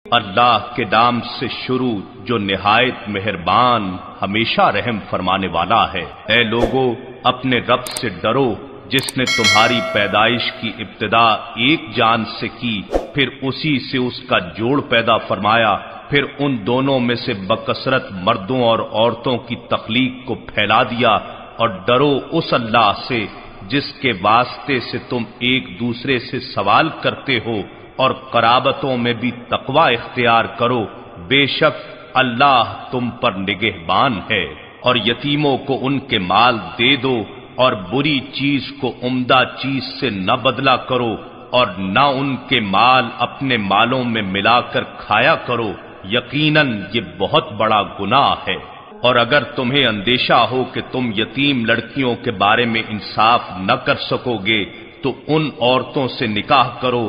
اللہ کے نام سے شروع جو نہایت مہربان ہمیشہ رحم فرمانے والا ہے۔ اے لوگو، اپنے رب سے ڈرو جس نے تمہاری پیدائش کی ابتدا ایک جان سے کی، پھر اسی سے اس کا جوڑ پیدا فرمایا، پھر ان دونوں میں سے بکثرت مردوں اور عورتوں کی تخلیق کو پھیلا دیا، اور ڈرو اس اللہ سے جس کے واسطے سے تم ایک دوسرے سے سوال کرتے ہو، اور قرابتوں میں بھی تقوی اختیار کرو، بے شک اللہ تم پر نگہبان ہے۔ اور یتیموں کو ان کے مال دے دو، اور بری چیز کو عمدہ چیز سے نہ بدلا کرو، اور نہ ان کے مال اپنے مالوں میں ملا کر کھایا کرو، یقیناً یہ بہت بڑا گناہ ہے۔ اور اگر تمہیں اندیشہ ہو کہ تم یتیم لڑکیوں کے بارے میں انصاف نہ کر سکو گے تو ان عورتوں سے نکاح کرو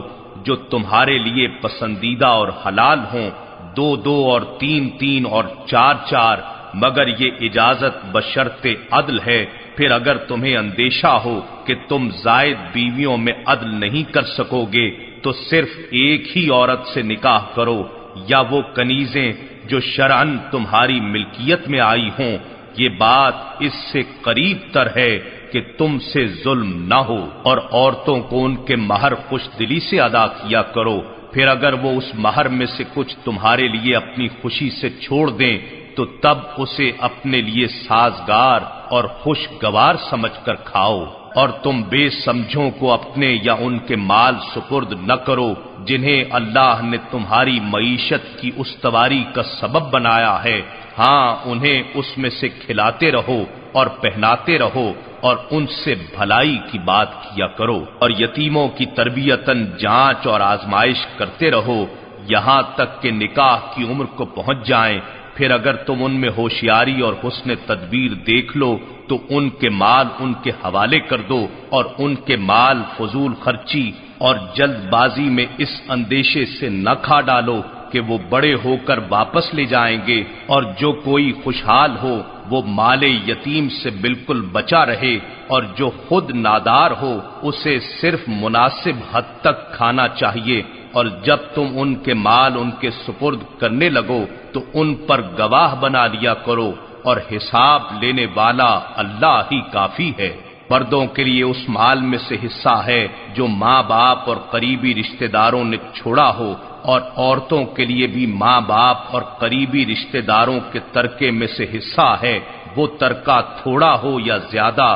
جو تمہارے لیے پسندیدہ اور حلال ہوں، 2 اور 3 اور 4، مگر یہ اجازت بشرط عدل ہے۔ پھر اگر تمہیں اندیشہ ہو کہ تم زائد بیویوں میں عدل نہیں کر سکو گے تو صرف ایک ہی عورت سے نکاح کرو، یا وہ کنیزیں جو شرعاً تمہاری ملکیت میں آئی ہوں، یہ بات اس سے قریب تر ہے کہ تم سے ظلم نہ ہو۔ اور عورتوں کو ان کے مہر خوش دلی سے ادا کیا کرو، پھر اگر وہ اس مہر میں سے کچھ تمہارے لیے اپنی خوشی سے چھوڑ دیں تو تب اسے اپنے لیے سازگار اور خوشگوار سمجھ کر کھاؤ۔ اور تم بے سمجھوں کو اپنے یا ان کے مال سپرد نہ کرو جنہیں اللہ نے تمہاری معیشت کی استواری کا سبب بنایا ہے، ہاں انہیں اس میں سے کھلاتے رہو اور پہناتے رہو، اور ان سے بھلائی کی بات کیا کرو۔ اور یتیموں کی تربیتاً جانچ اور آزمائش کرتے رہو یہاں تک کہ نکاح کی عمر کو پہنچ جائیں، پھر اگر تم ان میں ہوشیاری اور حسن تدبیر دیکھ لو تو ان کے مال ان کے حوالے کر دو، اور ان کے مال فضول خرچی اور جلد بازی میں اس اندیشے سے نہ کھا ڈالو کہ وہ بڑے ہو کر واپس لے جائیں گے، اور جو کوئی خوشحال ہو وہ مال یتیم سے بالکل بچا رہے، اور جو خود نادار ہو اسے صرف مناسب حد تک کھانا چاہیے۔ اور جب تم ان کے مال ان کے سپرد کرنے لگو تو ان پر گواہ بنا لیا کرو، اور حساب لینے والا اللہ ہی کافی ہے۔ مردوں کے لیے اس مال میں سے حصہ ہے جو ماں باپ اور قریبی رشتہ داروں نے چھوڑا ہو، اور عورتوں کے لیے بھی ماں باپ اور قریبی رشتہ داروں کے ترکے میں سے حصہ ہے، وہ ترکہ تھوڑا ہو یا زیادہ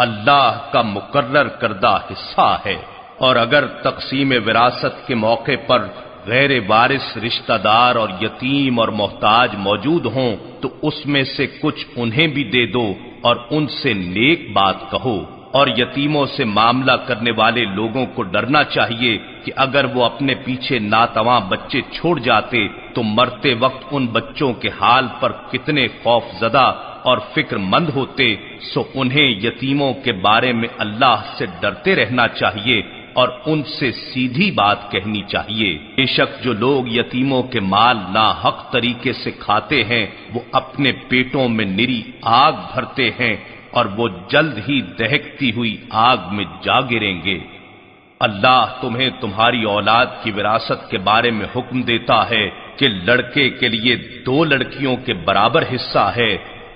اللہ کا مقرر کردہ حصہ ہے۔ اور اگر تقسیم وراثت کے موقع پر غیر وارث رشتہ دار اور یتیم اور محتاج موجود ہوں تو اس میں سے کچھ انہیں بھی دے دو، اور ان سے نیک بات کہو۔ اور یتیموں سے معاملہ کرنے والے لوگوں کو ڈرنا چاہیے کہ اگر وہ اپنے پیچھے ناتواں بچے چھوڑ جاتے تو مرتے وقت ان بچوں کے حال پر کتنے خوف زدہ اور فکر مند ہوتے، سو انہیں یتیموں کے بارے میں اللہ سے ڈرتے رہنا چاہیے اور ان سے سیدھی بات کہنی چاہیے۔ بے شک جو لوگ یتیموں کے مال ناحق طریقے سے کھاتے ہیں وہ اپنے پیٹوں میں نری آگ بھرتے ہیں، اور وہ جلد ہی دہکتی ہوئی آگ میں جا گریں گے۔ اللہ تمہیں تمہاری اولاد کی وراثت کے بارے میں حکم دیتا ہے کہ لڑکے کے لیے 2 لڑکیوں کے برابر حصہ ہے،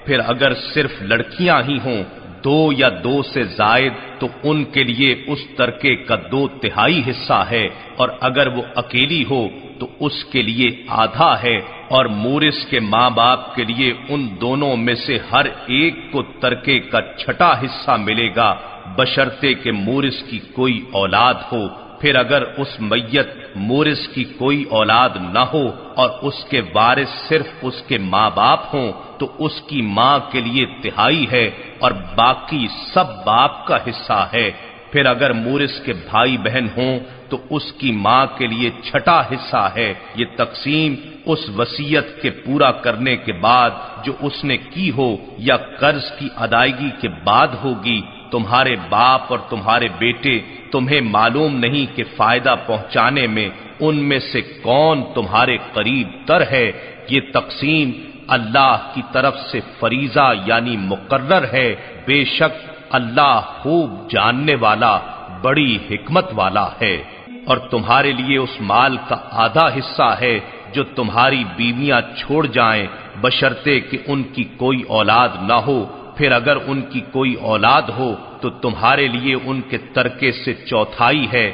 پھر اگر صرف لڑکیاں ہی ہوں 2 یا 2 سے زائد تو ان کے لیے اس ترکے کا 2/3 حصہ ہے، اور اگر وہ اکیلی ہو تو اس کے لیے آدھا ہے، اور مورث کے ماں باپ کے لیے ان دونوں میں سے ہر ایک کو ترکے کا 6واں حصہ ملے گا، بشرطے کہ مورث کی کوئی اولاد ہو۔ پھر اگر اس میت مورث کی کوئی اولاد نہ ہو اور اس کے وارث صرف اس کے ماں باپ ہوں تو اس کی ماں کے لیے 1/3 ہے، اور باقی سب باپ کا حصہ ہے۔ پھر اگر مورث کے بھائی بہن ہوں تو اس کی ماں کے لیے 6واں حصہ ہے۔ یہ تقسیم اس وصیت کے پورا کرنے کے بعد جو اس نے کی ہو یا قرض کی ادائیگی کے بعد ہوگی۔ تمہارے باپ اور تمہارے بیٹے تمہیں معلوم نہیں کہ فائدہ پہنچانے میں ان میں سے کون تمہارے قریب تر ہے۔ یہ تقسیم اللہ کی طرف سے فریضہ یعنی مقرر ہے، بے شک اللہ خوب جاننے والا بڑی حکمت والا ہے۔ اور تمہارے لیے اس مال کا آدھا حصہ ہے جو تمہاری بیویاں چھوڑ جائیں بشرطے کہ ان کی کوئی اولاد نہ ہو، پھر اگر ان کی کوئی اولاد ہو تو تمہارے لیے ان کے ترکے سے چوتھائی ہے،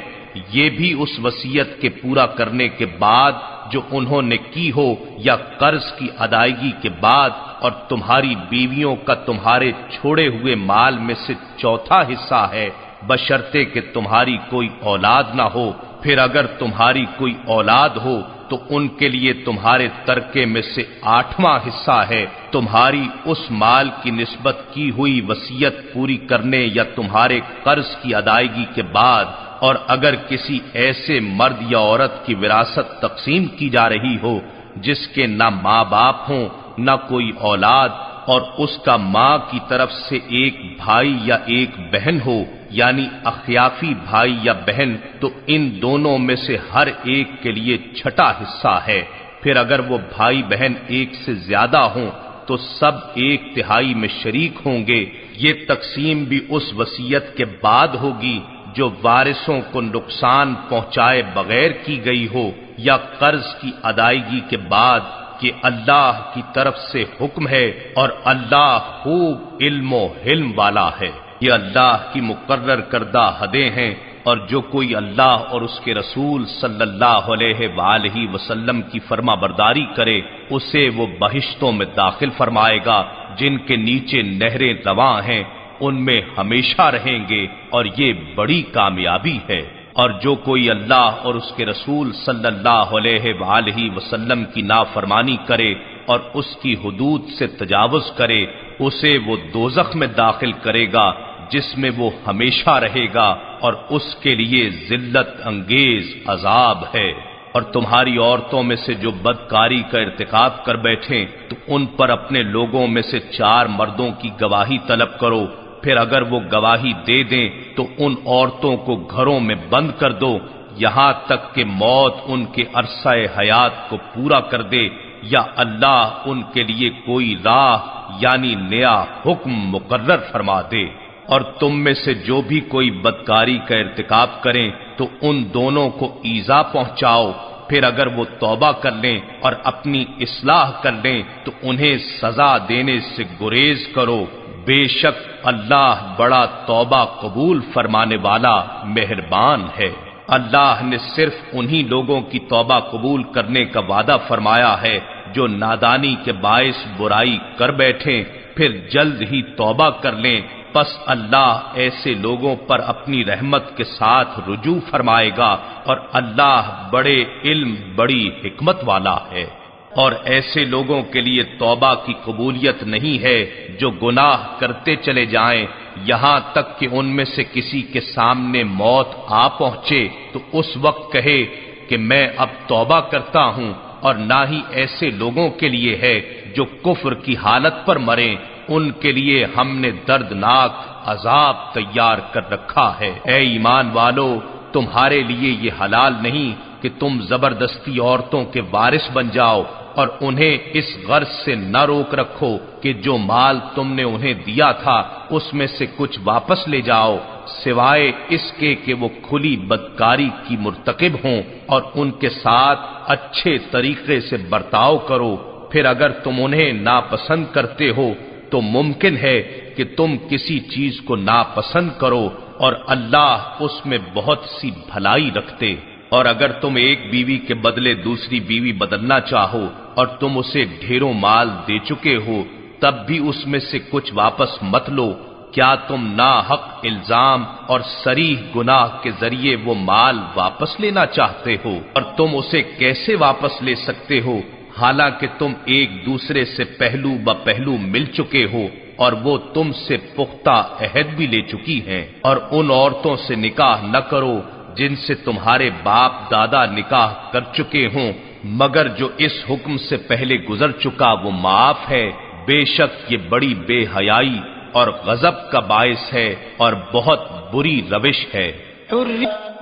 یہ بھی اس وصیت کے پورا کرنے کے بعد جو انہوں نے کی ہو یا قرض کی ادائیگی کے بعد، اور تمہاری بیویوں کا تمہارے چھوڑے ہوئے مال میں سے چوتھا حصہ ہے بشرطے کہ تمہاری کوئی اولاد نہ ہو، پھر اگر تمہاری کوئی اولاد ہو تو ان کے لیے تمہارے ترکے میں سے 8واں حصہ ہے تمہاری اس مال کی نسبت کی ہوئی وصیت پوری کرنے یا تمہارے قرض کی ادائیگی کے بعد۔ اور اگر کسی ایسے مرد یا عورت کی وراثت تقسیم کی جا رہی ہو جس کے نہ ماں باپ ہوں نہ کوئی اولاد، اور اس کا ماں کی طرف سے ایک بھائی یا ایک بہن ہو یعنی اخیافی بھائی یا بہن، تو ان دونوں میں سے ہر ایک کے لیے چھٹا حصہ ہے، پھر اگر وہ بھائی بہن ایک سے زیادہ ہوں تو سب 1/3 میں شریک ہوں گے۔ یہ تقسیم بھی اس وصیت کے بعد ہوگی جو وارثوں کو نقصان پہنچائے بغیر کی گئی ہو یا قرض کی ادائیگی کے بعد، کہ اللہ کی طرف سے حکم ہے اور اللہ خوب علم و حلم والا ہے۔ یہ اللہ کی مقرر کردہ حدیں ہیں، اور جو کوئی اللہ اور اس کے رسول صلی اللہ علیہ وآلہ وسلم کی فرما برداری کرے اسے وہ بہشتوں میں داخل فرمائے گا جن کے نیچے نہریں رواں ہیں، ان میں ہمیشہ رہیں گے، اور یہ بڑی کامیابی ہے۔ اور جو کوئی اللہ اور اس کے رسول صلی اللہ علیہ وآلہ وسلم کی نافرمانی کرے اور اس کی حدود سے تجاوز کرے اسے وہ دوزخ میں داخل کرے گا جس میں وہ ہمیشہ رہے گا، اور اس کے لیے ذلت انگیز عذاب ہے۔ اور تمہاری عورتوں میں سے جو بدکاری کا ارتکاب کر بیٹھیں تو ان پر اپنے لوگوں میں سے 4 مردوں کی گواہی طلب کرو، پھر اگر وہ گواہی دے دیں تو ان عورتوں کو گھروں میں بند کر دو یہاں تک کہ موت ان کے عرصہ حیات کو پورا کر دے، یا اللہ ان کے لیے کوئی راہ یعنی نیا حکم مقرر فرما دے۔ اور تم میں سے جو بھی کوئی بدکاری کا ارتکاب کریں تو ان دونوں کو ایذا پہنچاؤ، پھر اگر وہ توبہ کر لیں اور اپنی اصلاح کر لیں تو انہیں سزا دینے سے گریز کرو، بے شک اللہ بڑا توبہ قبول فرمانے والا مہربان ہے۔ اللہ نے صرف انہی لوگوں کی توبہ قبول کرنے کا وعدہ فرمایا ہے جو نادانی کے باعث برائی کر بیٹھیں پھر جلد ہی توبہ کر لیں، پس اللہ ایسے لوگوں پر اپنی رحمت کے ساتھ رجوع فرمائے گا، اور اللہ بڑے علم بڑی حکمت والا ہے۔ اور ایسے لوگوں کے لیے توبہ کی قبولیت نہیں ہے جو گناہ کرتے چلے جائیں یہاں تک کہ ان میں سے کسی کے سامنے موت آ پہنچے تو اس وقت کہے کہ میں اب توبہ کرتا ہوں، اور نہ ہی ایسے لوگوں کے لیے ہے جو کفر کی حالت پر مریں، ان کے لیے ہم نے دردناک عذاب تیار کر رکھا ہے۔ اے ایمان والو، تمہارے لیے یہ حلال نہیں کہ تم زبردستی عورتوں کے وارث بن جاؤ، اور انہیں اس غرض سے نہ روک رکھو کہ جو مال تم نے انہیں دیا تھا اس میں سے کچھ واپس لے جاؤ، سوائے اس کے کہ وہ کھلی بدکاری کی مرتکب ہوں، اور ان کے ساتھ اچھے طریقے سے برتاؤ کرو۔ پھر اگر تم انہیں ناپسند کرتے ہو تو ممکن ہے کہ تم کسی چیز کو ناپسند کرو، اور اللہ اس میں بہت سی بھلائی رکھتے۔ اور اگر تم ایک بیوی کے بدلے دوسری بیوی بدلنا چاہو اور تم اسے ڈھیروں مال دے چکے ہو تب بھی اس میں سے کچھ واپس مت لو، کیا تم ناحق الزام اور صریح گناہ کے ذریعے وہ مال واپس لینا چاہتے ہو؟ اور تم اسے کیسے واپس لے سکتے ہو حالانکہ تم ایک دوسرے سے پہلو بہ پہلو مل چکے ہو اور وہ تم سے پختہ عہد بھی لے چکی ہیں؟ اور ان عورتوں سے نکاح نہ کرو جن سے تمہارے باپ دادا نکاح کر چکے ہوں، مگر جو اس حکم سے پہلے گزر چکا وہ معاف ہے، بے شک یہ بڑی بے حیائی اور غضب کا باعث ہے اور بہت بری روش ہے۔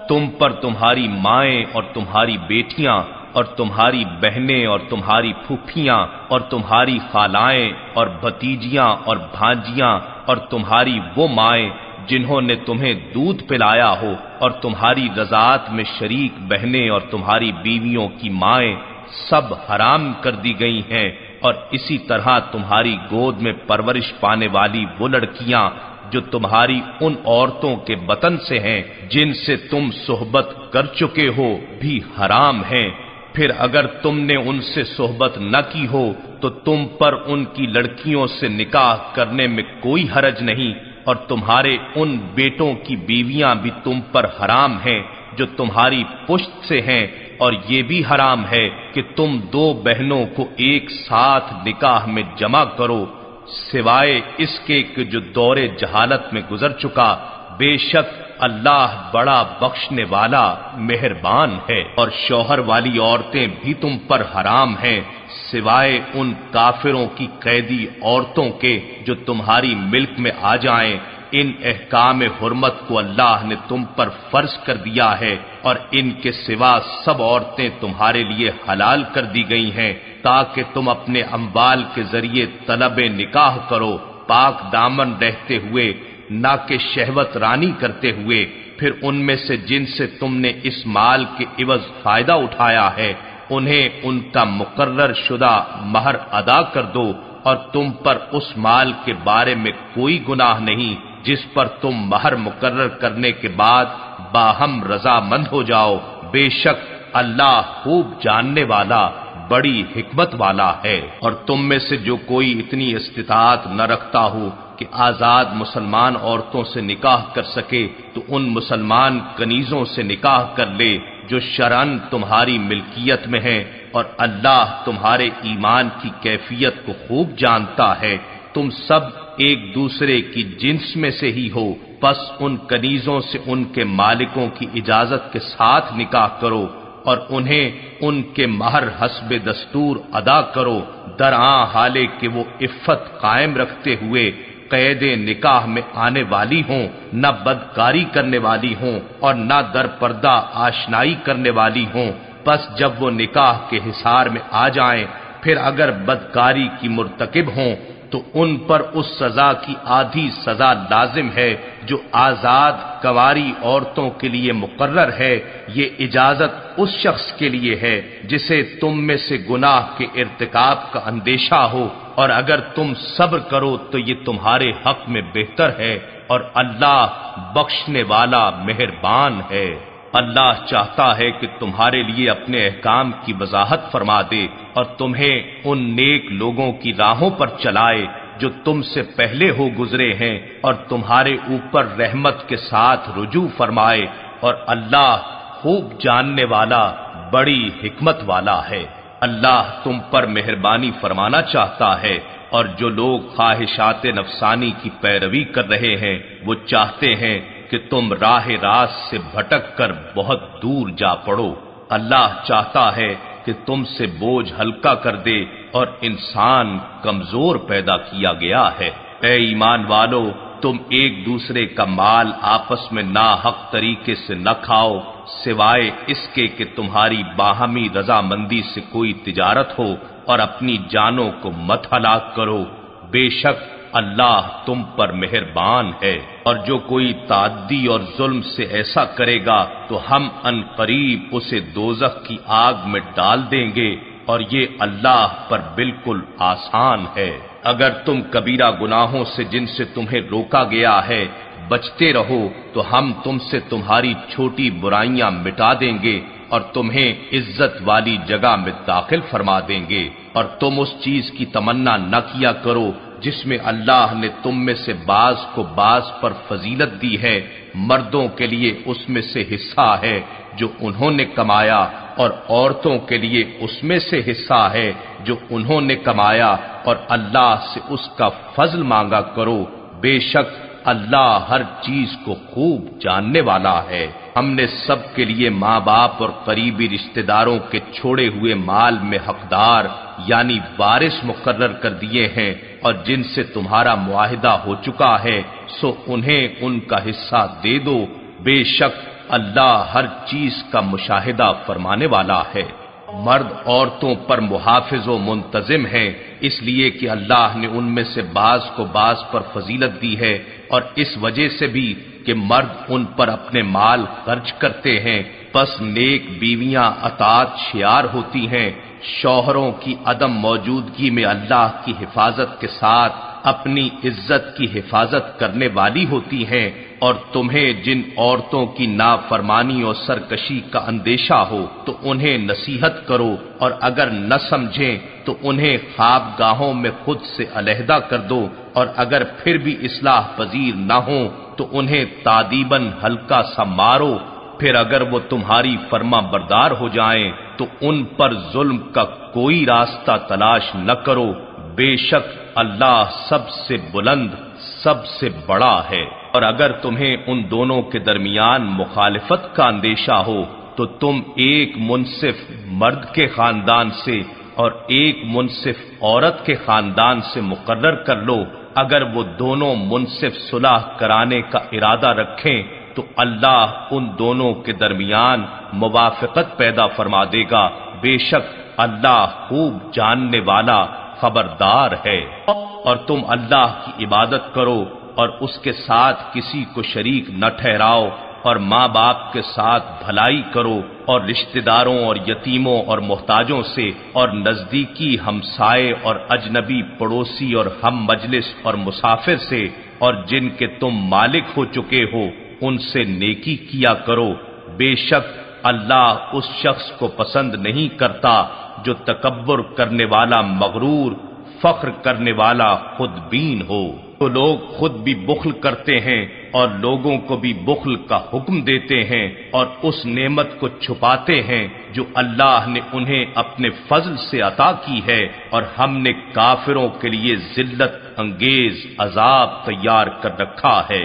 تم پر تمہاری مائیں اور تمہاری بیٹیاں اور تمہاری بہنیں اور تمہاری پھوپھیاں اور تمہاری خالائیں اور بھتیجیاں اور بھانجیاں اور تمہاری وہ مائیں جنہوں نے تمہیں دودھ پلایا ہو اور تمہاری رضاعت میں شریک بہنیں اور تمہاری بیویوں کی مائیں سب حرام کر دی گئی ہیں، اور اسی طرح تمہاری گود میں پرورش پانے والی وہ لڑکیاں جو تمہاری ان عورتوں کے بطن سے ہیں جن سے تم صحبت کر چکے ہو بھی حرام ہیں۔ پھر اگر تم نے ان سے صحبت نہ کی ہو تو تم پر ان کی لڑکیوں سے نکاح کرنے میں کوئی حرج نہیں، اور تمہارے ان بیٹوں کی بیویاں بھی تم پر حرام ہیں جو تمہاری پشت سے ہیں، اور یہ بھی حرام ہے کہ تم دو بہنوں کو ایک ساتھ نکاح میں جمع کرو، سوائے اس کے کہ جو دور جہالت میں گزر چکا۔ بے شک اللہ بڑا بخشنے والا مہربان ہے۔ اور شوہر والی عورتیں بھی تم پر حرام ہیں، سوائے ان کافروں کی قیدی عورتوں کے جو تمہاری ملک میں آ جائیں۔ ان احکام حرمت کو اللہ نے تم پر فرض کر دیا ہے، اور ان کے سوا سب عورتیں تمہارے لیے حلال کر دی گئی ہیں، تاکہ تم اپنے اموال کے ذریعے طلب نکاح کرو، پاک دامن رہتے ہوئے، نہ کہ شہوت رانی کرتے ہوئے۔ پھر ان میں سے جن سے تم نے اس مال کے عوض فائدہ اٹھایا ہے انہیں ان کا مقرر شدہ مہر ادا کر دو، اور تم پر اس مال کے بارے میں کوئی گناہ نہیں جس پر تم مہر مقرر کرنے کے بعد باہم رضامند ہو جاؤ۔ بے شک اللہ خوب جاننے والا بڑی حکمت والا ہے۔ اور تم میں سے جو کوئی اتنی استطاعت نہ رکھتا ہو کہ آزاد مسلمان عورتوں سے نکاح کر سکے تو ان مسلمان کنیزوں سے نکاح کر لے جو شرعاً تمہاری ملکیت میں ہیں، اور اللہ تمہارے ایمان کی کیفیت کو خوب جانتا ہے۔ تم سب ایک دوسرے کی جنس میں سے ہی ہو، پس ان کنیزوں سے ان کے مالکوں کی اجازت کے ساتھ نکاح کرو، اور انہیں ان کے مہر حسب دستور ادا کرو، درآں حالے کہ وہ عفت قائم رکھتے ہوئے قید نکاح میں آنے والی ہوں، نہ بدکاری کرنے والی ہوں اور نہ در پردہ آشنائی کرنے والی ہوں۔ پس جب وہ نکاح کے حصار میں آ جائیں، پھر اگر بدکاری کی مرتکب ہوں تو ان پر اس سزا کی آدھی سزا لازم ہے جو آزاد کنواری عورتوں کے لیے مقرر ہے۔ یہ اجازت اس شخص کے لیے ہے جسے تم میں سے گناہ کے ارتکاب کا اندیشہ ہو، اور اگر تم صبر کرو تو یہ تمہارے حق میں بہتر ہے، اور اللہ بخشنے والا مہربان ہے۔ اللہ چاہتا ہے کہ تمہارے لیے اپنے احکام کی وضاحت فرما دے اور تمہیں ان نیک لوگوں کی راہوں پر چلائے جو تم سے پہلے ہو گزرے ہیں، اور تمہارے اوپر رحمت کے ساتھ رجوع فرمائے، اور اللہ خوب جاننے والا بڑی حکمت والا ہے۔ اللہ تم پر مہربانی فرمانا چاہتا ہے، اور جو لوگ خواہشات نفسانی کی پیروی کر رہے ہیں وہ چاہتے ہیں کہ تم راہ راست سے بھٹک کر بہت دور جا پڑو۔ اللہ چاہتا ہے کہ تم سے بوجھ ہلکا کر دے، اور انسان کمزور پیدا کیا گیا ہے۔ اے ایمان والو، تم ایک دوسرے کا مال آپس میں ناحق طریقے سے نہ کھاؤ، سوائے اس کے کہ تمہاری باہمی رضامندی سے کوئی تجارت ہو، اور اپنی جانوں کو مت ہلاک کرو۔ بے شک اللہ تم پر مہربان ہے۔ اور جو کوئی تعدی اور ظلم سے ایسا کرے گا تو ہم ان قریب اسے دوزخ کی آگ میں ڈال دیں گے، اور یہ اللہ پر بالکل آسان ہے۔ اگر تم کبیرہ گناہوں سے جن سے تمہیں روکا گیا ہے بچتے رہو تو ہم تم سے تمہاری چھوٹی برائیاں مٹا دیں گے اور تمہیں عزت والی جگہ میں داخل فرما دیں گے۔ اور تم اس چیز کی تمنا نہ کیا کرو جس میں اللہ نے تم میں سے بعض کو بعض پر فضیلت دی ہے، مردوں کے لیے اس میں سے حصہ ہے جو انہوں نے کمایا، اور عورتوں کے لیے اس میں سے حصہ ہے جو انہوں نے کمایا، اور اللہ سے اس کا فضل مانگا کرو۔ بے شک اللہ ہر چیز کو خوب جاننے والا ہے۔ ہم نے سب کے لیے ماں باپ اور قریبی رشتہ داروں کے چھوڑے ہوئے مال میں حقدار یعنی وارث مقرر کر دیے ہیں، اور جن سے تمہارا معاہدہ ہو چکا ہے سو انہیں ان کا حصہ دے دو۔ بے شک اللہ ہر چیز کا مشاہدہ فرمانے والا ہے۔ مرد عورتوں پر محافظ و منتظم ہیں، اس لیے کہ اللہ نے ان میں سے بعض کو بعض پر فضیلت دی ہے، اور اس وجہ سے بھی کہ مرد ان پر اپنے مال خرچ کرتے ہیں، پس نیک بیویاں اطاعت شیار ہوتی ہیں۔ شوہروں کی عدم موجودگی میں اللہ کی حفاظت کے ساتھ اپنی عزت کی حفاظت کرنے والی ہوتی ہیں، اور تمہیں جن عورتوں کی نافرمانی اور سرکشی کا اندیشہ ہو تو انہیں نصیحت کرو، اور اگر نہ سمجھیں تو انہیں خوابگاہوں میں خود سے علیحدہ کر دو، اور اگر پھر بھی اصلاح پذیر نہ ہوں تو انہیں تادیباً ہلکا سا مارو، پھر اگر وہ تمہاری فرما بردار ہو جائیں تو ان پر ظلم کا کوئی راستہ تلاش نہ کرو، بے شک اللہ سب سے بلند سب سے بڑا ہے۔ اور اگر تمہیں ان دونوں کے درمیان مخالفت کا اندیشہ ہو تو تم ایک منصف مرد کے خاندان سے اور ایک منصف عورت کے خاندان سے مقرر کر لو، اگر وہ دونوں منصف صلح کرانے کا ارادہ رکھیں تو اللہ ان دونوں کے درمیان موافقت پیدا فرما دے گا، بے شک اللہ خوب جاننے والا خبردار ہے۔ اور تم اللہ کی عبادت کرو اور اس کے ساتھ کسی کو شریک نہ ٹھہراؤ، اور ماں باپ کے ساتھ بھلائی کرو، اور رشتہ داروں اور یتیموں اور محتاجوں سے، اور نزدیکی ہمسائے اور اجنبی پڑوسی اور ہم مجلس اور مسافر سے، اور جن کے تم مالک ہو چکے ہو ان سے نیکی کیا کرو، بے شک اللہ اس شخص کو پسند نہیں کرتا جو تکبر کرنے والا، مغرور، فخر کرنے والا، خود بین ہو۔ تو لوگ خود بھی بخل کرتے ہیں اور لوگوں کو بھی بخل کا حکم دیتے ہیں، اور اس نعمت کو چھپاتے ہیں جو اللہ نے انہیں اپنے فضل سے عطا کی ہے، اور ہم نے کافروں کے لیے ذلت انگیز عذاب تیار کر رکھا ہے۔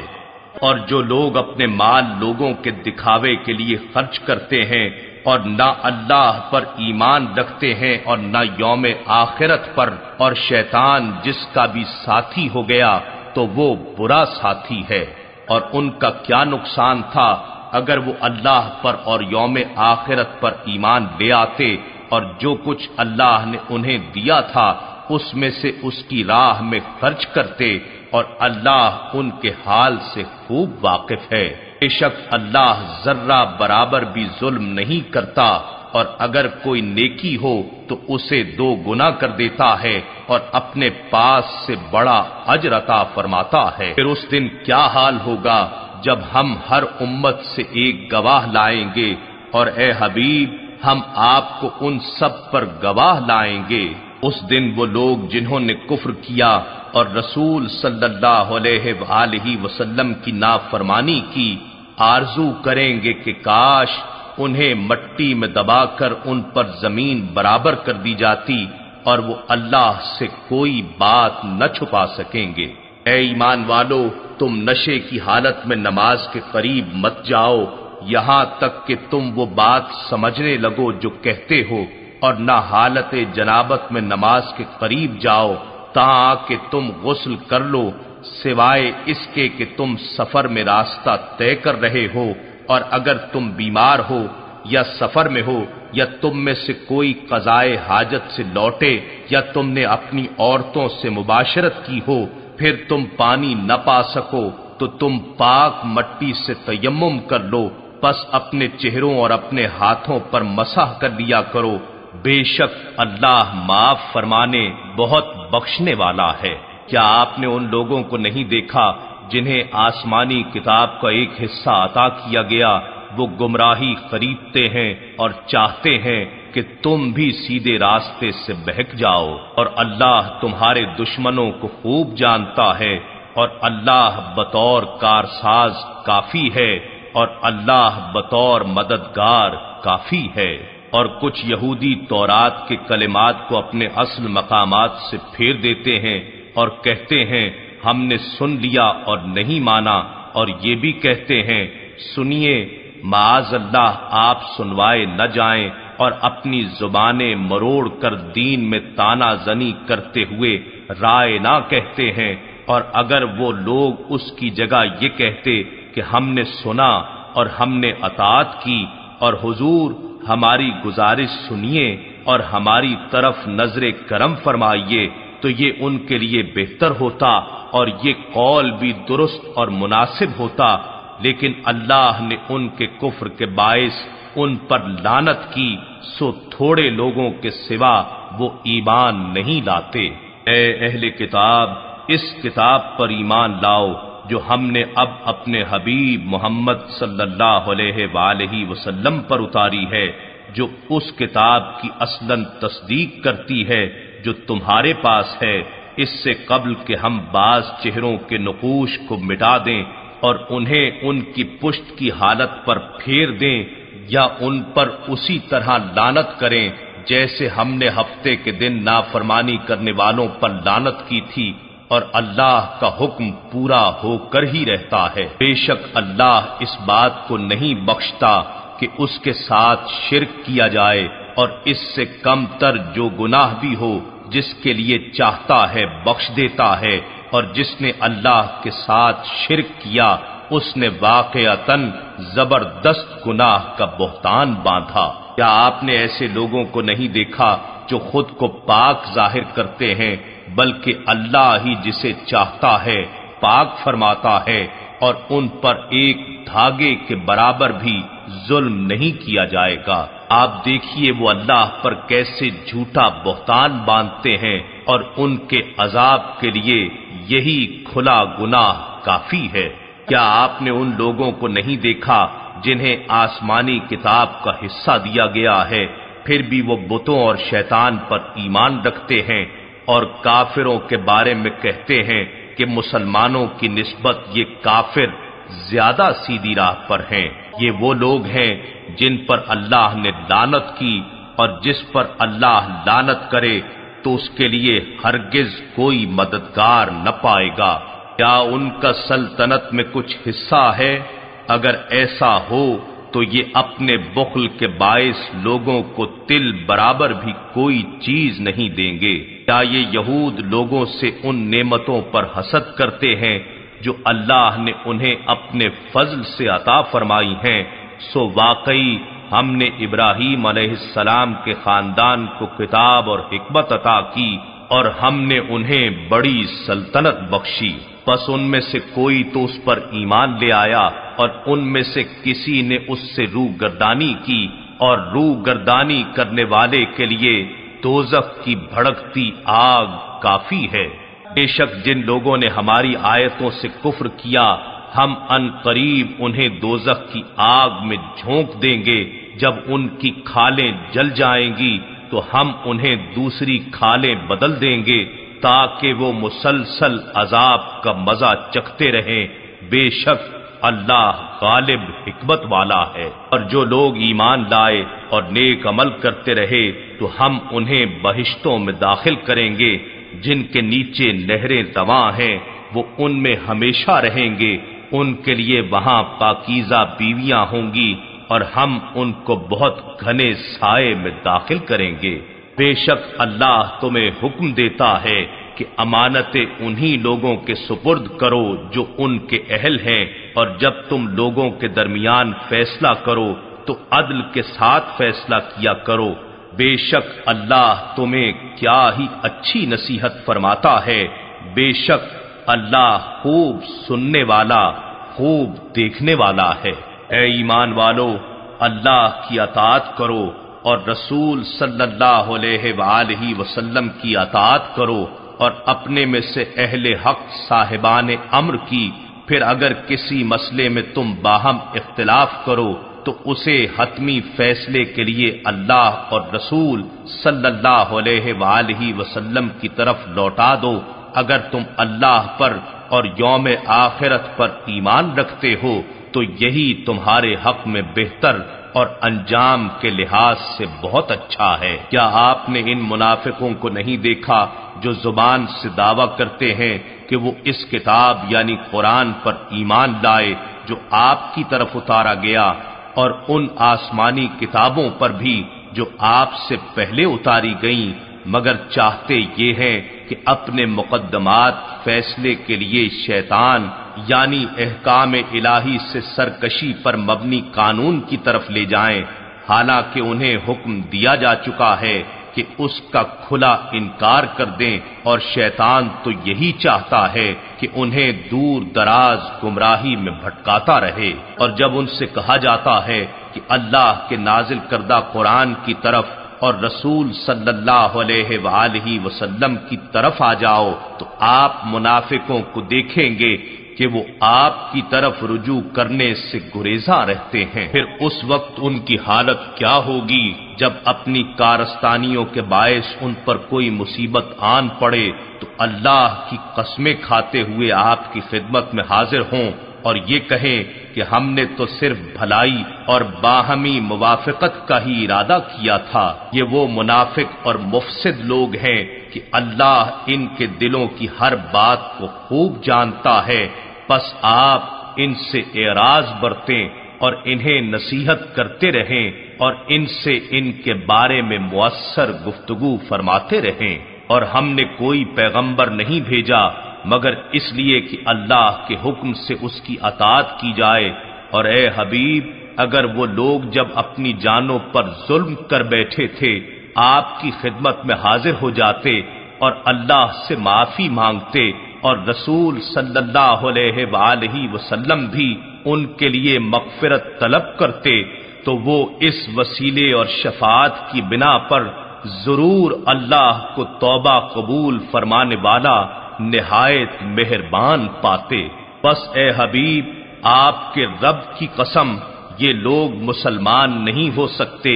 اور جو لوگ اپنے مال لوگوں کے دکھاوے کے لیے خرچ کرتے ہیں اور نہ اللہ پر ایمان رکھتے ہیں اور نہ یوم آخرت پر، اور شیطان جس کا بھی ساتھی ہو گیا تو وہ برا ساتھی ہے۔ اور ان کا کیا نقصان تھا اگر وہ اللہ پر اور یوم آخرت پر ایمان لے آتے، اور جو کچھ اللہ نے انہیں دیا تھا اس میں سے اس کی راہ میں خرچ کرتے، اور اللہ ان کے حال سے خوب واقف ہے۔ بے شک اللہ ذرہ برابر بھی ظلم نہیں کرتا، اور اگر کوئی نیکی ہو تو اسے 2 گنا کر دیتا ہے، اور اپنے پاس سے بڑا اجر عطا فرماتا ہے۔ پھر اس دن کیا حال ہوگا جب ہم ہر امت سے ایک گواہ لائیں گے، اور اے حبیب ہم آپ کو ان سب پر گواہ لائیں گے۔ اس دن وہ لوگ جنہوں نے کفر کیا اور رسول صلی اللہ علیہ وآلہ وسلم کی نافرمانی کی، آرزو کریں گے کہ کاش انہیں مٹی میں دبا کر ان پر زمین برابر کر دی جاتی، اور وہ اللہ سے کوئی بات نہ چھپا سکیں گے۔ اے ایمان والو، تم نشے کی حالت میں نماز کے قریب مت جاؤ یہاں تک کہ تم وہ بات سمجھنے لگو جو کہتے ہو، اور نہ حالت جنابت میں نماز کے قریب جاؤ تاکہ تم غسل کر لو، سوائے اس کے کہ تم سفر میں راستہ طے کر رہے ہو، اور اگر تم بیمار ہو یا سفر میں ہو، یا تم میں سے کوئی قضائے حاجت سے لوٹے، یا تم نے اپنی عورتوں سے مباشرت کی ہو، پھر تم پانی نہ پا سکو تو تم پاک مٹی سے تیمم کر لو، پس اپنے چہروں اور اپنے ہاتھوں پر مسح کر لیا کرو، بے شک اللہ معاف فرمانے بہت بخشنے والا ہے۔ کیا آپ نے ان لوگوں کو نہیں دیکھا جنہیں آسمانی کتاب کا ایک حصہ عطا کیا گیا، وہ گمراہی خریدتے ہیں اور چاہتے ہیں کہ تم بھی سیدھے راستے سے بہک جاؤ، اور اللہ تمہارے دشمنوں کو خوب جانتا ہے، اور اللہ بطور کارساز کافی ہے، اور اللہ بطور مددگار کافی ہے۔ اور کچھ یہودی تورات کے کلمات کو اپنے اصل مقامات سے پھیر دیتے ہیں اور کہتے ہیں ہم نے سن لیا اور نہیں مانا، اور یہ بھی کہتے ہیں سنیے، معاذ اللہ آپ سنوائے نہ جائیں، اور اپنی زبانیں مروڑ کر دین میں تانا زنی کرتے ہوئے رائے نہ کہتے ہیں، اور اگر وہ لوگ اس کی جگہ یہ کہتے کہ ہم نے سنا اور ہم نے اطاعت کی، اور حضور ہماری گزارش سنیے اور ہماری طرف نظر کرم فرمائیے، تو یہ ان کے لیے بہتر ہوتا اور یہ قول بھی درست اور مناسب ہوتا، لیکن اللہ نے ان کے کفر کے باعث ان پر لعنت کی، سو تھوڑے لوگوں کے سوا وہ ایمان نہیں لاتے۔ اے اہل کتاب، اس کتاب پر ایمان لاؤ جو ہم نے اب اپنے حبیب محمد صلی اللہ علیہ وآلہ وسلم پر اتاری ہے، جو اس کتاب کی اصلاً تصدیق کرتی ہے جو تمہارے پاس ہے، اس سے قبل کہ ہم بعض چہروں کے نقوش کو مٹا دیں اور انہیں ان کی پشت کی حالت پر پھیر دیں یا ان پر اسی طرح لعنت کریں جیسے ہم نے ہفتے کے دن نافرمانی کرنے والوں پر لعنت کی تھی، اور اللہ کا حکم پورا ہو کر ہی رہتا ہے۔ بے شک اللہ اس بات کو نہیں بخشتا کہ اس کے ساتھ شرک کیا جائے، اور اس سے کم تر جو گناہ بھی ہو جس کے لیے چاہتا ہے بخش دیتا ہے، اور جس نے اللہ کے ساتھ شرک کیا اس نے واقعتاً زبردست گناہ کا بہتان باندھا۔ کیا آپ نے ایسے لوگوں کو نہیں دیکھا جو خود کو پاک ظاہر کرتے ہیں، بلکہ اللہ ہی جسے چاہتا ہے پاک فرماتا ہے، اور ان پر ایک دھاگے کے برابر بھی ظلم نہیں کیا جائے گا۔ آپ دیکھیے وہ اللہ پر کیسے جھوٹا بہتان باندھتے ہیں، اور ان کے عذاب کے لیے یہی کھلا گناہ کافی ہے۔ کیا آپ نے ان لوگوں کو نہیں دیکھا جنہیں آسمانی کتاب کا حصہ دیا گیا ہے، پھر بھی وہ بتوں اور شیطان پر ایمان رکھتے ہیں، اور کافروں کے بارے میں کہتے ہیں کہ مسلمانوں کی نسبت یہ کافر زیادہ سیدھی راہ پر ہیں۔ یہ وہ لوگ ہیں جن پر اللہ نے لعنت کی، اور جس پر اللہ لعنت کرے تو اس کے لیے ہرگز کوئی مددگار نہ پائے گا۔ کیا ان کا سلطنت میں کچھ حصہ ہے؟ اگر ایسا ہو تو یہ اپنے بخل کے باعث لوگوں کو تل برابر بھی کوئی چیز نہیں دیں گے۔ کیا یہ یہود لوگوں سے ان نعمتوں پر حسد کرتے ہیں جو اللہ نے انہیں اپنے فضل سے عطا فرمائی ہیں؟ سو واقعی ہم نے ابراہیم علیہ السلام کے خاندان کو کتاب اور حکمت عطا کی، اور ہم نے انہیں بڑی سلطنت بخشی۔ پس ان میں سے کوئی تو اس پر ایمان لے آیا، اور ان میں سے کسی نے اس سے روح گردانی کی، اور روح گردانی کرنے والے کے لیے دوزخ کی بھڑکتی آگ کافی ہے۔ بے شک جن لوگوں نے ہماری آیتوں سے کفر کیا، ہم ان قریب انہیں دوزخ کی آگ میں جھونک دیں گے۔ جب ان کی کھالیں جل جائیں گی تو ہم انہیں دوسری کھالیں بدل دیں گے تاکہ وہ مسلسل عذاب کا مزہ چکھتے رہیں۔ بے شک اللہ غالب حکمت والا ہے۔ اور جو لوگ ایمان لائے اور نیک عمل کرتے رہے تو ہم انہیں بہشتوں میں داخل کریں گے جن کے نیچے نہریں رواں ہیں، وہ ان میں ہمیشہ رہیں گے۔ ان کے لیے وہاں پاکیزہ بیویاں ہوں گی، اور ہم ان کو بہت گھنے سائے میں داخل کریں گے۔ بے شک اللہ تمہیں حکم دیتا ہے کہ امانتیں انہی لوگوں کے سپرد کرو جو ان کے اہل ہیں، اور جب تم لوگوں کے درمیان فیصلہ کرو تو عدل کے ساتھ فیصلہ کیا کرو۔ بے شک اللہ تمہیں کیا ہی اچھی نصیحت فرماتا ہے۔ بے شک اللہ خوب سننے والا، خوب دیکھنے والا ہے۔ اے ایمان والو، اللہ کی اطاعت کرو اور رسول صلی اللہ علیہ وآلہ وسلم کی اطاعت کرو، اور اپنے میں سے اہل حق صاحبان امر کی۔ پھر اگر کسی مسئلے میں تم باہم اختلاف کرو تو اسے حتمی فیصلے کے لیے اللہ اور رسول صلی اللہ علیہ وآلہ وسلم کی طرف لوٹا دو۔ اگر تم اللہ پر اور یوم آخرت پر ایمان رکھتے ہو تو یہی تمہارے حق میں بہتر اور انجام کے لحاظ سے بہت اچھا ہے۔ کیا آپ نے ان منافقوں کو نہیں دیکھا جو زبان سے دعویٰ کرتے ہیں کہ وہ اس کتاب یعنی قرآن پر ایمان لائے جو آپ کی طرف اتارا گیا، اور ان آسمانی کتابوں پر بھی جو آپ سے پہلے اتاری گئیں، مگر چاہتے یہ ہیں کہ اپنے مقدمات فیصلے کے لیے شیطان یعنی احکام الہی سے سرکشی پر مبنی قانون کی طرف لے جائیں، حالانکہ انہیں حکم دیا جا چکا ہے کہ اس کا کھلا انکار کر دیں، اور شیطان تو یہی چاہتا ہے کہ انہیں دور دراز گمراہی میں بھٹکاتا رہے۔ اور جب ان سے کہا جاتا ہے کہ اللہ کے نازل کردہ قرآن کی طرف اور رسول صلی اللہ علیہ وآلہ وسلم کی طرف آ جاؤ تو آپ منافقوں کو دیکھیں گے کہ وہ آپ کی طرف رجوع کرنے سے گریزاں رہتے ہیں۔ پھر اس وقت ان کی حالت کیا ہوگی جب اپنی کارستانیوں کے باعث ان پر کوئی مصیبت آن پڑے تو اللہ کی قسمیں کھاتے ہوئے آپ کی خدمت میں حاضر ہوں اور یہ کہیں کہ ہم نے تو صرف بھلائی اور باہمی موافقت کا ہی ارادہ کیا تھا۔ یہ وہ منافق اور مفسد لوگ ہیں کہ اللہ ان کے دلوں کی ہر بات کو خوب جانتا ہے، بس آپ ان سے اعراض برتیں اور انہیں نصیحت کرتے رہیں اور ان سے ان کے بارے میں مؤثر گفتگو فرماتے رہیں۔ اور ہم نے کوئی پیغمبر نہیں بھیجا مگر اس لیے کہ اللہ کے حکم سے اس کی اطاعت کی جائے، اور اے حبیب اگر وہ لوگ جب اپنی جانوں پر ظلم کر بیٹھے تھے آپ کی خدمت میں حاضر ہو جاتے اور اللہ سے معافی مانگتے اور رسول صلی اللہ علیہ وآلہ وسلم بھی ان کے لیے مغفرت طلب کرتے تو وہ اس وسیلے اور شفاعت کی بنا پر ضرور اللہ کو توبہ قبول فرمانے والا نہایت مہربان پاتے۔ بس اے حبیب آپ کے رب کی قسم یہ لوگ مسلمان نہیں ہو سکتے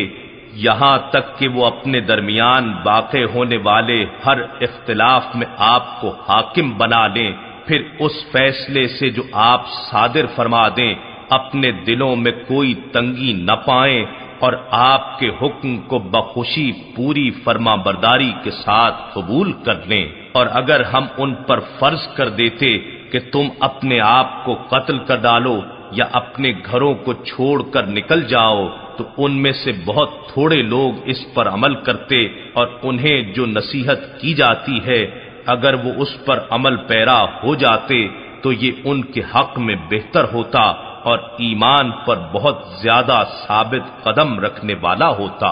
یہاں تک کہ وہ اپنے درمیان واقع ہونے والے ہر اختلاف میں آپ کو حاکم بنا لیں، پھر اس فیصلے سے جو آپ صادر فرما دیں اپنے دلوں میں کوئی تنگی نہ پائیں اور آپ کے حکم کو بخوشی پوری فرما برداری کے ساتھ قبول کر لیں۔ اور اگر ہم ان پر فرض کر دیتے کہ تم اپنے آپ کو قتل کر ڈالو یا اپنے گھروں کو چھوڑ کر نکل جاؤ تو ان میں سے بہت تھوڑے لوگ اس پر عمل کرتے، اور انہیں جو نصیحت کی جاتی ہے اگر وہ اس پر عمل پیرا ہو جاتے تو یہ ان کے حق میں بہتر ہوتا اور ایمان پر بہت زیادہ ثابت قدم رکھنے والا ہوتا،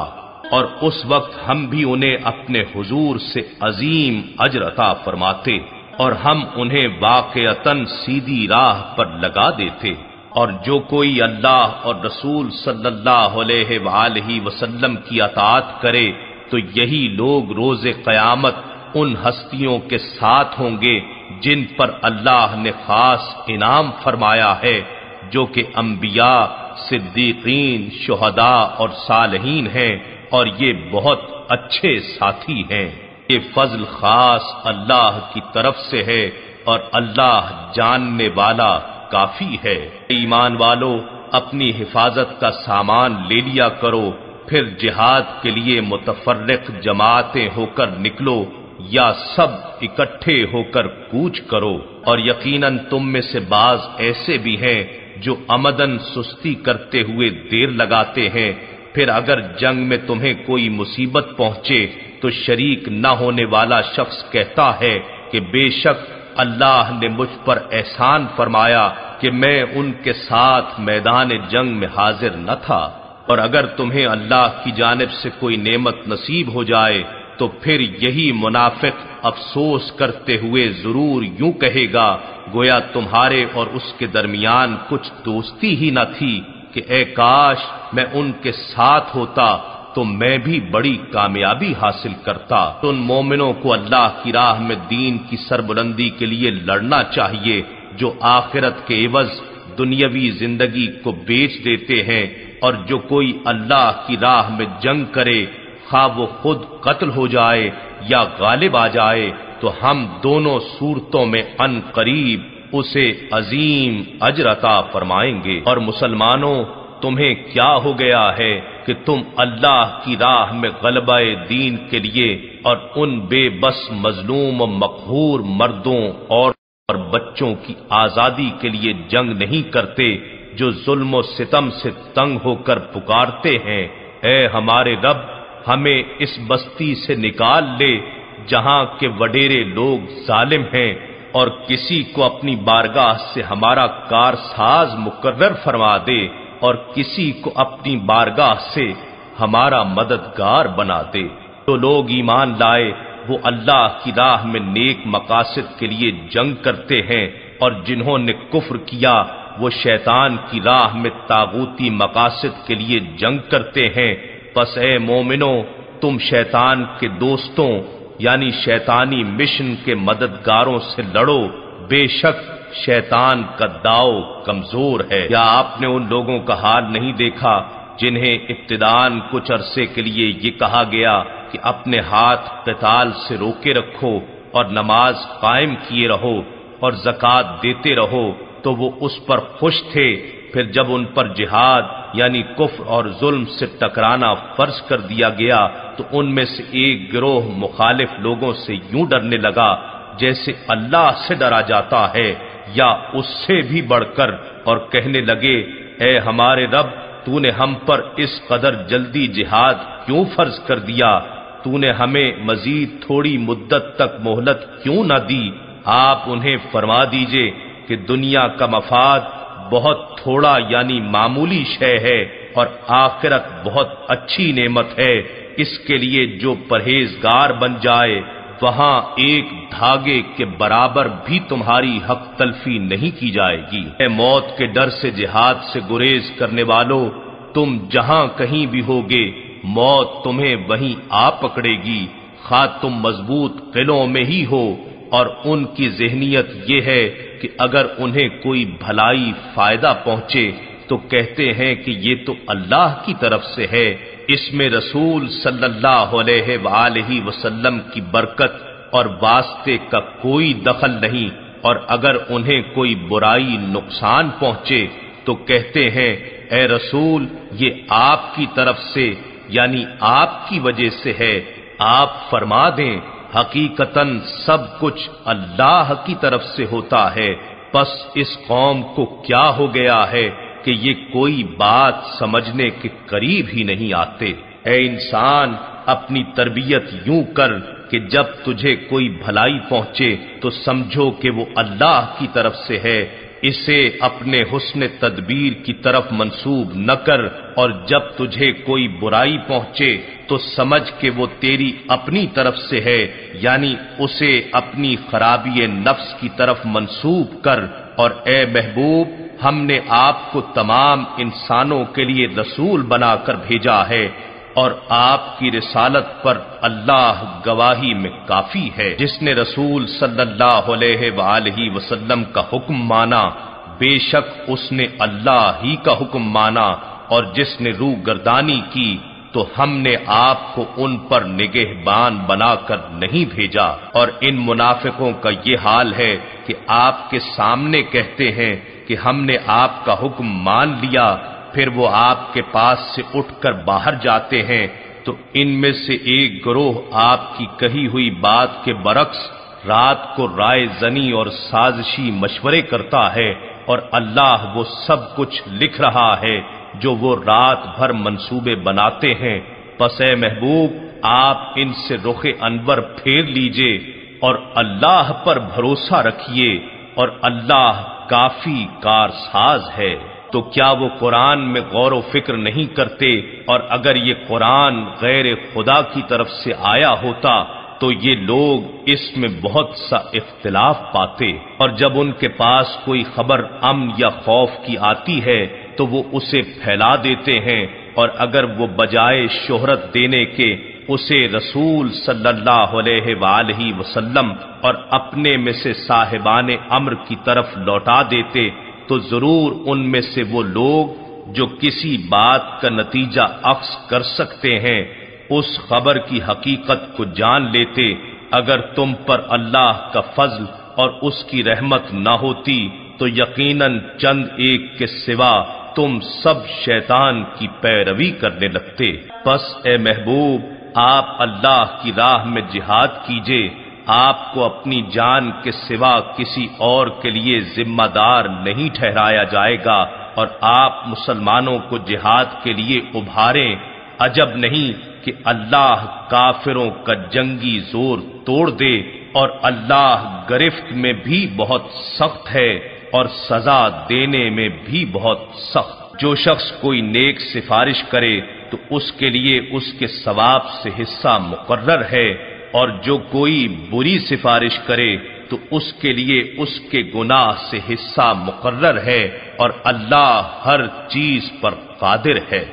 اور اس وقت ہم بھی انہیں اپنے حضور سے عظیم اجر عطا فرماتے اور ہم انہیں واقعتاً سیدھی راہ پر لگا دیتے۔ اور جو کوئی اللہ اور رسول صلی اللہ علیہ وآلہ وسلم کی اطاعت کرے تو یہی لوگ روز قیامت ان ہستیوں کے ساتھ ہوں گے جن پر اللہ نے خاص انعام فرمایا ہے، جو کہ انبیاء، صدیقین، شہداء اور صالحین ہیں، اور یہ بہت اچھے ساتھی ہیں۔ یہ فضل خاص اللہ کی طرف سے ہے اور اللہ جاننے والا کافی ہے۔ ایمان والو اپنی حفاظت کا سامان لے لیا کرو، پھر جہاد کے لیے متفرق جماعتیں ہو کر نکلو یا سب اکٹھے ہو کر کوچ کرو، اور یقیناً تم میں سے بعض ایسے بھی ہیں جو عمدن سستی کرتے ہوئے دیر لگاتے ہیں، پھر اگر جنگ میں تمہیں کوئی مصیبت پہنچے تو شریک نہ ہونے والا شخص کہتا ہے کہ بے شک اللہ نے مجھ پر احسان فرمایا کہ میں ان کے ساتھ میدان جنگ میں حاضر نہ تھا، اور اگر تمہیں اللہ کی جانب سے کوئی نعمت نصیب ہو جائے تو پھر یہی منافق افسوس کرتے ہوئے ضرور یوں کہے گا گویا تمہارے اور اس کے درمیان کچھ دوستی ہی نہ تھی کہ اے کاش میں ان کے ساتھ ہوتا تو میں بھی بڑی کامیابی حاصل کرتا۔ تو ان مومنوں کو اللہ کی راہ میں دین کی سربلندی کے لیے لڑنا چاہیے جو آخرت کے عوض دنیاوی زندگی کو بیچ دیتے ہیں، اور جو کوئی اللہ کی راہ میں جنگ کرے خواہ وہ خود قتل ہو جائے یا غالب آ جائے تو ہم دونوں صورتوں میں عن قریب اسے عظیم اجر عطا فرمائیں گے۔ اور مسلمانوں تمہیں کیا ہو گیا ہے کہ تم اللہ کی راہ میں غلبہ دین کے لیے اور ان بے بس مظلوم و مقہور مردوں اور بچوں کی آزادی کے لیے جنگ نہیں کرتے جو ظلم و ستم سے تنگ ہو کر پکارتے ہیں اے ہمارے رب ہمیں اس بستی سے نکال لے جہاں کے وڈیرے لوگ ظالم ہیں، اور کسی کو اپنی بارگاہ سے ہمارا کارساز مقرر فرما دے اور کسی کو اپنی بارگاہ سے ہمارا مددگار بنا دے۔ تو لوگ ایمان لائے وہ اللہ کی راہ میں نیک مقاصد کے لیے جنگ کرتے ہیں، اور جنہوں نے کفر کیا وہ شیطان کی راہ میں طاغوتی مقاصد کے لیے جنگ کرتے ہیں۔ پس اے مومنو، تم شیطان کے دوستوں یعنی شیطانی مشن کے مددگاروں سے لڑو، بے شک شیطان کا داؤ کمزور ہے۔ کیا آپ نے ان لوگوں کا حال نہیں دیکھا جنہیں ابتداءً کچھ عرصے کے لیے یہ کہا گیا کہ اپنے ہاتھ قتال سے روکے رکھو اور نماز قائم کیے رہو اور زکوٰۃ دیتے رہو، تو وہ اس پر خوش تھے، پھر جب ان پر جہاد یعنی کفر اور ظلم سے ٹکرانا فرض کر دیا گیا تو ان میں سے ایک گروہ مخالف لوگوں سے یوں ڈرنے لگا جیسے اللہ سے ڈرا جاتا ہے یا اس سے بھی بڑھ کر، اور کہنے لگے اے ہمارے رب، تو نے ہم پر اس قدر جلدی جہاد کیوں فرض کر دیا؟ تو نے ہمیں مزید تھوڑی مدت تک مہلت کیوں نہ دی؟ آپ انہیں فرما دیجئے کہ دنیا کا مفاد بہت تھوڑا یعنی معمولی شے ہے اور آخرت بہت اچھی نعمت ہے۔ اس کے لیے جو پرہیزگار بن جائے وہاں ایک دھاگے کے برابر بھی تمہاری حق تلفی نہیں کی جائے گی۔ اے موت کے ڈر سے جہاد سے گریز کرنے والو، تم جہاں کہیں بھی ہوگے موت تمہیں وہیں آ پکڑے گی، خواہ تم مضبوط قلعوں میں ہی ہو۔ اور ان کی ذہنیت یہ ہے کہ اگر انہیں کوئی بھلائی فائدہ پہنچے تو کہتے ہیں کہ یہ تو اللہ کی طرف سے ہے، اس میں رسول صلی اللہ علیہ وآلہ وسلم کی برکت اور واسطے کا کوئی دخل نہیں، اور اگر انہیں کوئی برائی نقصان پہنچے تو کہتے ہیں اے رسول یہ آپ کی طرف سے یعنی آپ کی وجہ سے ہے۔ آپ فرما دیں حقیقتاً سب کچھ اللہ کی طرف سے ہوتا ہے، پس اس قوم کو کیا ہو گیا ہے کہ یہ کوئی بات سمجھنے کے قریب ہی نہیں آتے۔ اے انسان، اپنی تربیت یوں کر کہ جب تجھے کوئی بھلائی پہنچے تو سمجھو کہ وہ اللہ کی طرف سے ہے، اسے اپنے حسن تدبیر کی طرف منسوب نہ کر، اور جب تجھے کوئی برائی پہنچے تو سمجھ کہ وہ تیری اپنی طرف سے ہے، یعنی اسے اپنی خرابی نفس کی طرف منسوب کر۔ اور اے محبوب، ہم نے آپ کو تمام انسانوں کے لیے رسول بنا کر بھیجا ہے، اور آپ کی رسالت پر اللہ گواہی میں کافی ہے۔ جس نے رسول صلی اللہ علیہ وآلہ وسلم کا حکم مانا، بے شک اس نے اللہ ہی کا حکم مانا، اور جس نے روح گردانی کی تو ہم نے آپ کو ان پر نگہبان بنا کر نہیں بھیجا۔ اور ان منافقوں کا یہ حال ہے کہ آپ کے سامنے کہتے ہیں کہ ہم نے آپ کا حکم مان لیا، پھر وہ آپ کے پاس سے اٹھ کر باہر جاتے ہیں، تو ان میں سے ایک گروہ آپ کی کہی ہوئی بات کے برعکس رات کو رائے زنی اور سازشی مشورے کرتا ہے، اور اللہ وہ سب کچھ لکھ رہا ہے جو وہ رات بھر منصوبے بناتے ہیں۔ پس اے محبوب، آپ ان سے رخ انور پھیر لیجئے اور اللہ پر بھروسہ رکھیے، اور اللہ کافی کارساز ہے۔ تو کیا وہ قرآن میں غور و فکر نہیں کرتے؟ اور اگر یہ قرآن غیر خدا کی طرف سے آیا ہوتا تو یہ لوگ اس میں بہت سا اختلاف پاتے، اور جب ان کے پاس کوئی خبر امن یا خوف کی آتی ہے تو وہ اسے پھیلا دیتے ہیں، اور اگر وہ بجائے شہرت دینے کے اسے رسول صلی اللہ علیہ وآلہ وسلم اور اپنے میں سے صاحبان امر کی طرف لوٹا دیتے تو ضرور ان میں سے وہ لوگ جو کسی بات کا نتیجہ اخذ کر سکتے ہیں اس خبر کی حقیقت کو جان لیتے۔ اگر تم پر اللہ کا فضل اور اس کی رحمت نہ ہوتی تو یقیناً چند ایک کے سوا تم سب شیطان کی پیروی کرنے لگتے۔ پس اے محبوب، آپ اللہ کی راہ میں جہاد کیجئے، آپ کو اپنی جان کے سوا کسی اور کے لیے ذمہ دار نہیں ٹھہرایا جائے گا، اور آپ مسلمانوں کو جہاد کے لیے ابھاریں۔ عجب نہیں کہ اللہ کافروں کا جنگی زور توڑ دے، اور اللہ گرفت میں بھی بہت سخت ہے اور سزا دینے میں بھی بہت سخت۔ جو شخص کوئی نیک سفارش کرے تو اس کے لیے اس کے ثواب سے حصہ مقرر ہے، اور جو کوئی بری سفارش کرے تو اس کے لیے اس کے گناہ سے حصہ مقرر ہے اور اللہ ہر چیز پر قادر ہے۔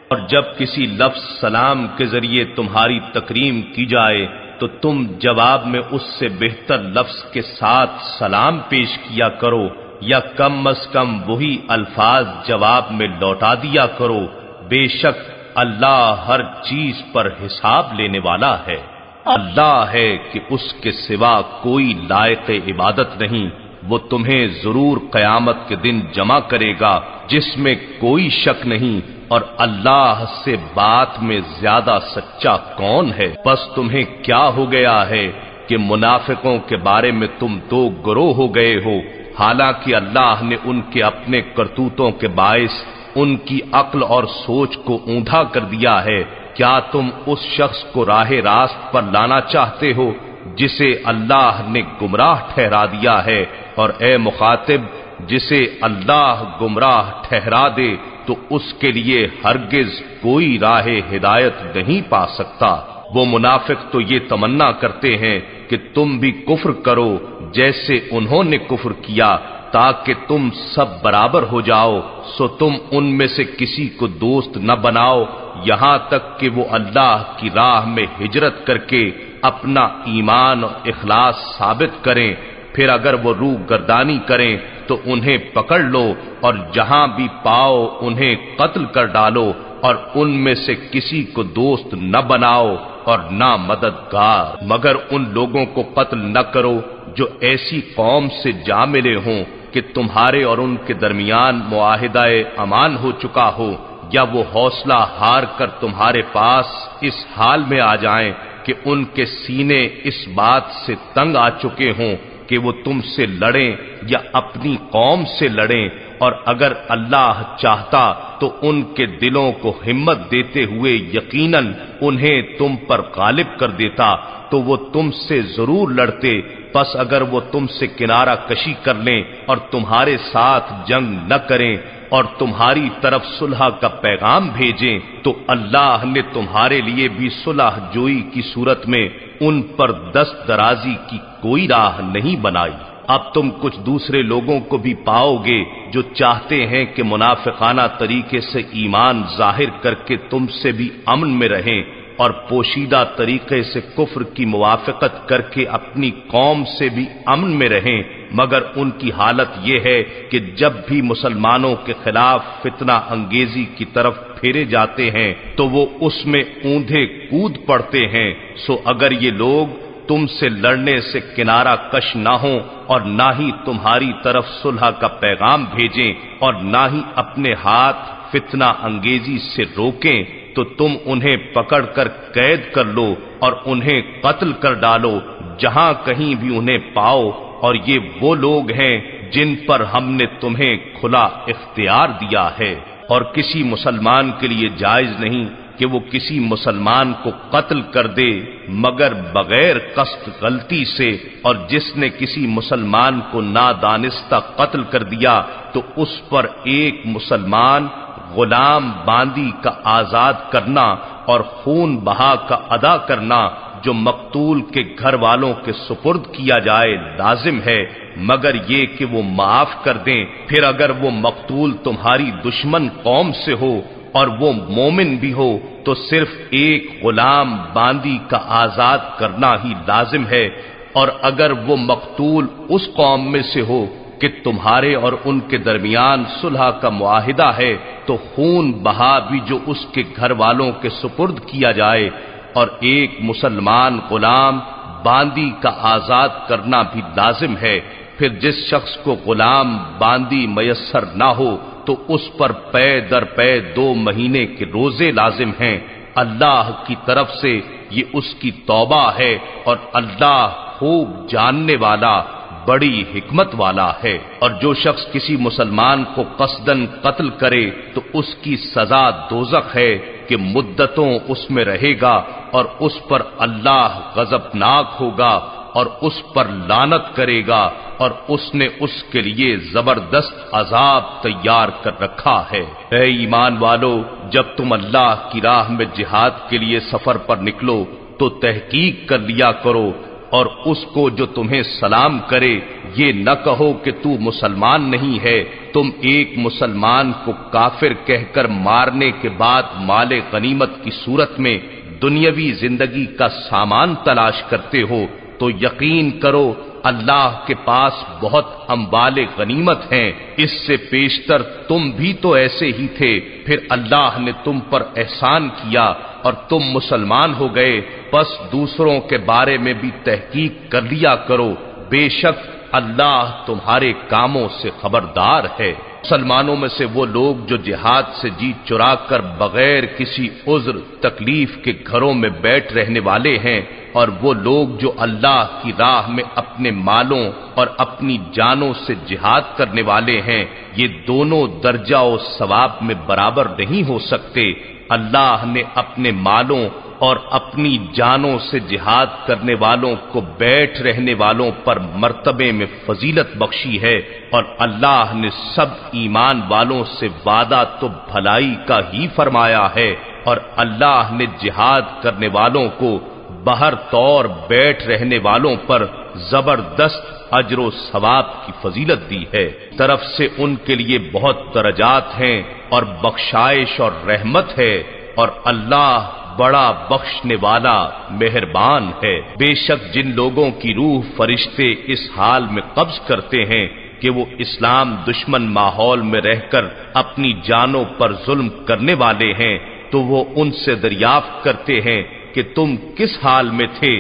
اور جب کسی لفظ سلام کے ذریعے تمہاری تکریم کی جائے تو تم جواب میں اس سے بہتر لفظ کے ساتھ سلام پیش کیا کرو، یا کم از کم وہی الفاظ جواب میں لوٹا دیا کرو، بے شک اللہ ہر چیز پر حساب لینے والا ہے۔ اللہ ہے کہ اس کے سوا کوئی لائق عبادت نہیں، وہ تمہیں ضرور قیامت کے دن جمع کرے گا جس میں کوئی شک نہیں، اور اللہ سے بات میں زیادہ سچا کون ہے؟ بس تمہیں کیا ہو گیا ہے کہ منافقوں کے بارے میں تم دو گروہ ہو گئے ہو، حالانکہ اللہ نے ان کے اپنے کرتوتوں کے باعث ان کی عقل اور سوچ کو اونڈھا کر دیا ہے۔ کیا تم اس شخص کو راہ راست پر لانا چاہتے ہو جسے اللہ نے گمراہ ٹھہرا دیا ہے؟ اور اے مخاطب، جسے اللہ گمراہ ٹھہرا دے تو اس کے لیے ہرگز کوئی راہ ہدایت نہیں پا سکتا۔ وہ منافق تو یہ تمنا کرتے ہیں کہ تم بھی کفر کرو جیسے انہوں نے کفر کیا، تاکہ تم سب برابر ہو جاؤ، سو تم ان میں سے کسی کو دوست نہ بناؤ یہاں تک کہ وہ اللہ کی راہ میں ہجرت کر کے اپنا ایمان اور اخلاص ثابت کریں، پھر اگر وہ روح گردانی کریں تو انہیں پکڑ لو اور جہاں بھی پاؤ انہیں قتل کر ڈالو، اور ان میں سے کسی کو دوست نہ بناؤ اور نہ مددگار، مگر ان لوگوں کو قتل نہ کرو جو ایسی قوم سے جا ملے ہوں کہ تمہارے اور ان کے درمیان معاہدہ امان ہو چکا ہو، یا وہ حوصلہ ہار کر تمہارے پاس اس حال میں آ جائیں کہ ان کے سینے اس بات سے تنگ آ چکے ہوں کہ وہ تم سے لڑیں یا اپنی قوم سے لڑیں، اور اگر اللہ چاہتا تو ان کے دلوں کو ہمت دیتے ہوئے یقیناً انہیں تم پر غالب کر دیتا تو وہ تم سے ضرور لڑتے، پس اگر وہ تم سے کنارہ کشی کر لیں اور تمہارے ساتھ جنگ نہ کریں اور تمہاری طرف صلح کا پیغام بھیجیں تو اللہ نے تمہارے لیے بھی صلح جوئی کی صورت میں ان پر دست درازی کی کوئی راہ نہیں بنائی۔ اب تم کچھ دوسرے لوگوں کو بھی پاؤ گے جو چاہتے ہیں کہ منافقانہ طریقے سے ایمان ظاہر کر کے تم سے بھی امن میں رہیں اور پوشیدہ طریقے سے کفر کی موافقت کر کے اپنی قوم سے بھی امن میں رہیں، مگر ان کی حالت یہ ہے کہ جب بھی مسلمانوں کے خلاف فتنہ انگیزی کی طرف پھیرے جاتے ہیں تو وہ اس میں اوندھے کود پڑتے ہیں۔ سو اگر یہ لوگ تم سے لڑنے سے کنارہ کش نہ ہوں اور نہ ہی تمہاری طرف صلح کا پیغام بھیجیں اور نہ ہی اپنے ہاتھ فتنہ انگیزی سے روکیں تو تم انہیں پکڑ کر قید کر لو اور انہیں قتل کر ڈالو جہاں کہیں بھی انہیں پاؤ، اور یہ وہ لوگ ہیں جن پر ہم نے تمہیں کھلا اختیار دیا ہے۔ اور کسی مسلمان کے لیے جائز نہیں کہ وہ کسی مسلمان کو قتل کر دے مگر بغیر قصد غلطی سے، اور جس نے کسی مسلمان کو نادانستہ قتل کر دیا تو اس پر ایک مسلمان غلام باندی کا آزاد کرنا اور خون بہا کا ادا کرنا جو مقتول کے گھر والوں کے سپرد کیا جائے لازم ہے، مگر یہ کہ وہ معاف کر دیں۔ پھر اگر وہ مقتول تمہاری دشمن قوم سے ہو اور وہ مومن بھی ہو تو صرف ایک غلام باندی کا آزاد کرنا ہی لازم ہے، اور اگر وہ مقتول اس قوم میں سے ہو کہ تمہارے اور ان کے درمیان صلح کا معاہدہ ہے تو خون بہا بھی جو اس کے گھر والوں کے سپرد کیا جائے، اور ایک مسلمان غلام باندی کا آزاد کرنا بھی لازم ہے۔ پھر جس شخص کو غلام باندی میسر نہ ہو تو اس پر پے در پے 2 مہینے کے روزے لازم ہیں۔ اللہ کی طرف سے یہ اس کی توبہ ہے، اور اللہ خوب جاننے والا بڑی حکمت والا ہے۔ اور جو شخص کسی مسلمان کو قصداً قتل کرے تو اس کی سزا دوزخ ہے کہ مدتوں اس میں رہے گا، اور اس پر اللہ غضبناک ہوگا اور اس پر لعنت کرے گا، اور اس نے اس کے لیے زبردست عذاب تیار کر رکھا ہے۔ اے ایمان والو، جب تم اللہ کی راہ میں جہاد کے لیے سفر پر نکلو تو تحقیق کر لیا کرو اور اس کو جو تمہیں سلام کرے یہ نہ کہو کہ تو مسلمان نہیں ہے۔ تم ایک مسلمان کو کافر کہہ کر مارنے کے بعد مال غنیمت کی صورت میں دنیاوی زندگی کا سامان تلاش کرتے ہو تو یقین کرو اللہ کے پاس بہت اموال غنیمت ہیں۔ اس سے پیشتر تم بھی تو ایسے ہی تھے، پھر اللہ نے تم پر احسان کیا اور تم مسلمان ہو گئے، بس دوسروں کے بارے میں بھی تحقیق کر لیا کرو، بے شک اللہ تمہارے کاموں سے خبردار ہے۔ مسلمانوں میں سے وہ لوگ جو جہاد سے جی چرا کر بغیر کسی عذر تکلیف کے گھروں میں بیٹھ رہنے والے ہیں، اور وہ لوگ جو اللہ کی راہ میں اپنے مالوں اور اپنی جانوں سے جہاد کرنے والے ہیں، یہ دونوں درجہ و ثواب میں برابر نہیں ہو سکتے۔ اللہ نے اپنے مالوں اور اپنی جانوں سے جہاد کرنے والوں کو بیٹھ رہنے والوں پر مرتبے میں فضیلت بخشی ہے، اور اللہ نے سب ایمان والوں سے وعدہ تو بھلائی کا ہی فرمایا ہے، اور اللہ نے جہاد کرنے والوں کو بہر طور بیٹھ رہنے والوں پر زبردست اجر و ثواب کی فضیلت دی ہے۔ طرف سے ان کے لیے بہت درجات ہیں اور بخشائش اور رحمت ہے، اور اللہ بڑا بخشنے والا مہربان ہے۔ بے شک جن لوگوں کی روح فرشتے اس حال میں قبض کرتے ہیں کہ وہ اسلام دشمن ماحول میں رہ کر اپنی جانوں پر ظلم کرنے والے ہیں، تو وہ ان سے دریافت کرتے ہیں کہ تم کس حال میں تھے؟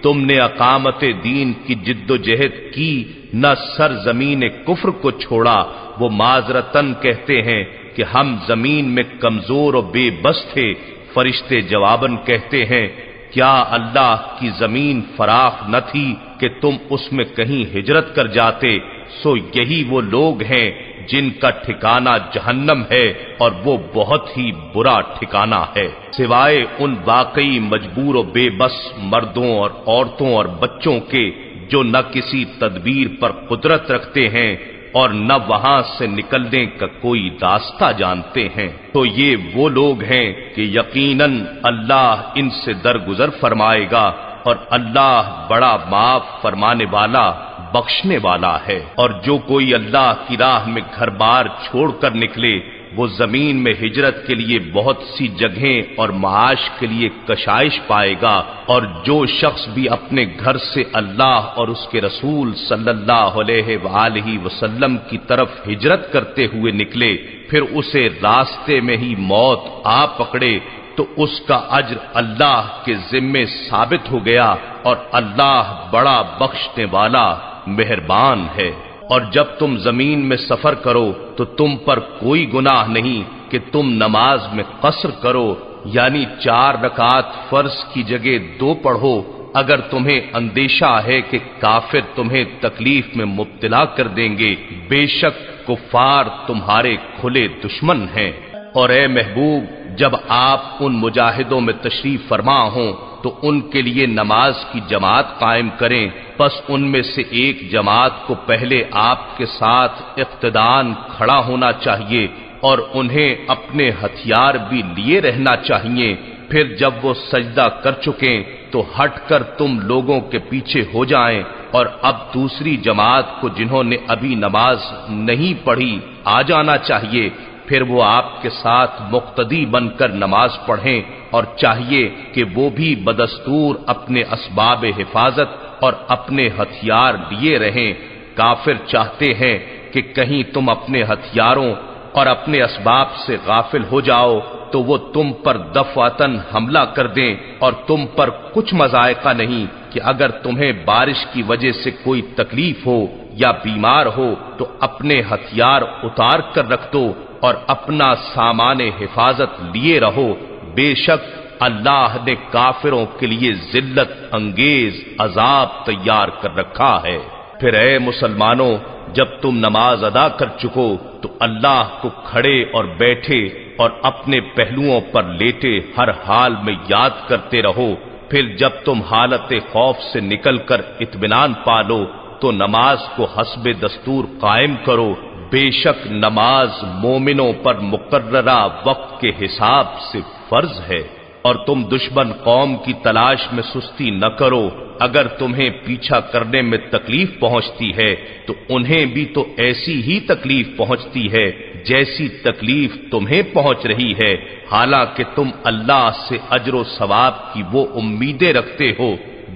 تم نے اقامت دین کی جد و جہد کی، نہ سرزمین کفر کو چھوڑا۔ وہ معذرتاً کہتے ہیں کہ ہم زمین میں کمزور و بے بس تھے۔ فرشتے جواباً کہتے ہیں کیا اللہ کی زمین فراخ نہ تھی کہ تم اس میں کہیں ہجرت کر جاتے؟ سو یہی وہ لوگ ہیں جن کا ٹھکانہ جہنم ہے، اور وہ بہت ہی برا ٹھکانہ ہے۔ سوائے ان واقعی مجبور و بے بس مردوں اور عورتوں اور بچوں کے جو نہ کسی تدبیر پر قدرت رکھتے ہیں اور نہ وہاں سے نکلنے کا کوئی راستہ جانتے ہیں، تو یہ وہ لوگ ہیں کہ یقیناً اللہ ان سے درگزر فرمائے گا، اور اللہ بڑا معاف فرمانے والا بخشنے والا ہے۔ اور جو کوئی اللہ کی راہ میں گھر بار چھوڑ کر نکلے وہ زمین میں ہجرت کے لیے بہت سی جگہیں اور معاش کے لیے کشائش پائے گا، اور جو شخص بھی اپنے گھر سے اللہ اور اس کے رسول صلی اللہ علیہ وآلہ وسلم کی طرف ہجرت کرتے ہوئے نکلے، پھر اسے راستے میں ہی موت آ پکڑے تو اس کا اجر اللہ کے ذمے ثابت ہو گیا، اور اللہ بڑا بخشنے والا مہربان ہے۔ اور جب تم زمین میں سفر کرو تو تم پر کوئی گناہ نہیں کہ تم نماز میں قصر کرو، یعنی 4 رکعت فرض کی جگہ 2 پڑھو، اگر تمہیں اندیشہ ہے کہ کافر تمہیں تکلیف میں مبتلا کر دیں گے، بے شک کفار تمہارے کھلے دشمن ہیں۔ اور اے محبوب جب آپ ان مجاہدوں میں تشریف فرما ہوں تو ان کے لیے نماز کی جماعت قائم کریں، پس ان میں سے ایک جماعت کو پہلے آپ کے ساتھ اقتداءً کھڑا ہونا چاہیے، اور انہیں اپنے ہتھیار بھی لیے رہنا چاہیے۔ پھر جب وہ سجدہ کر چکیں تو ہٹ کر تم لوگوں کے پیچھے ہو جائیں، اور اب دوسری جماعت کو جنہوں نے ابھی نماز نہیں پڑھی آ جانا چاہیے، پھر وہ آپ کے ساتھ مقتدی بن کر نماز پڑھیں، اور چاہیے کہ وہ بھی بدستور اپنے اسباب حفاظت اور اپنے ہتھیار لیے رہیں۔ کافر چاہتے ہیں کہ کہیں تم اپنے ہتھیاروں اور اپنے اسباب سے غافل ہو جاؤ تو وہ تم پر دفعتاً حملہ کر دیں، اور تم پر کچھ مذائقہ نہیں کہ اگر تمہیں بارش کی وجہ سے کوئی تکلیف ہو یا بیمار ہو تو اپنے ہتھیار اتار کر رکھ دو اور اپنا سامان حفاظت لیے رہو، بے شک اللہ نے کافروں کے لیے ذلت انگیز عذاب تیار کر رکھا ہے۔ پھر اے مسلمانوں جب تم نماز ادا کر چکو تو اللہ کو کھڑے اور بیٹھے اور اپنے پہلوؤں پر لیٹے ہر حال میں یاد کرتے رہو، پھر جب تم حالت خوف سے نکل کر اطمینان پالو تو نماز کو حسب دستور قائم کرو، بے شک نماز مومنوں پر مقررہ وقت کے حساب سے فرض ہے۔ اور تم دشمن قوم کی تلاش میں سستی نہ کرو، اگر تمہیں پیچھا کرنے میں تکلیف پہنچتی ہے تو انہیں بھی تو ایسی ہی تکلیف پہنچتی ہے جیسی تکلیف تمہیں پہنچ رہی ہے، حالانکہ تم اللہ سے اجر و ثواب کی وہ امیدیں رکھتے ہو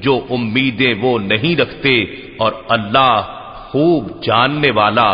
جو امیدیں وہ نہیں رکھتے، اور اللہ خوب جاننے والا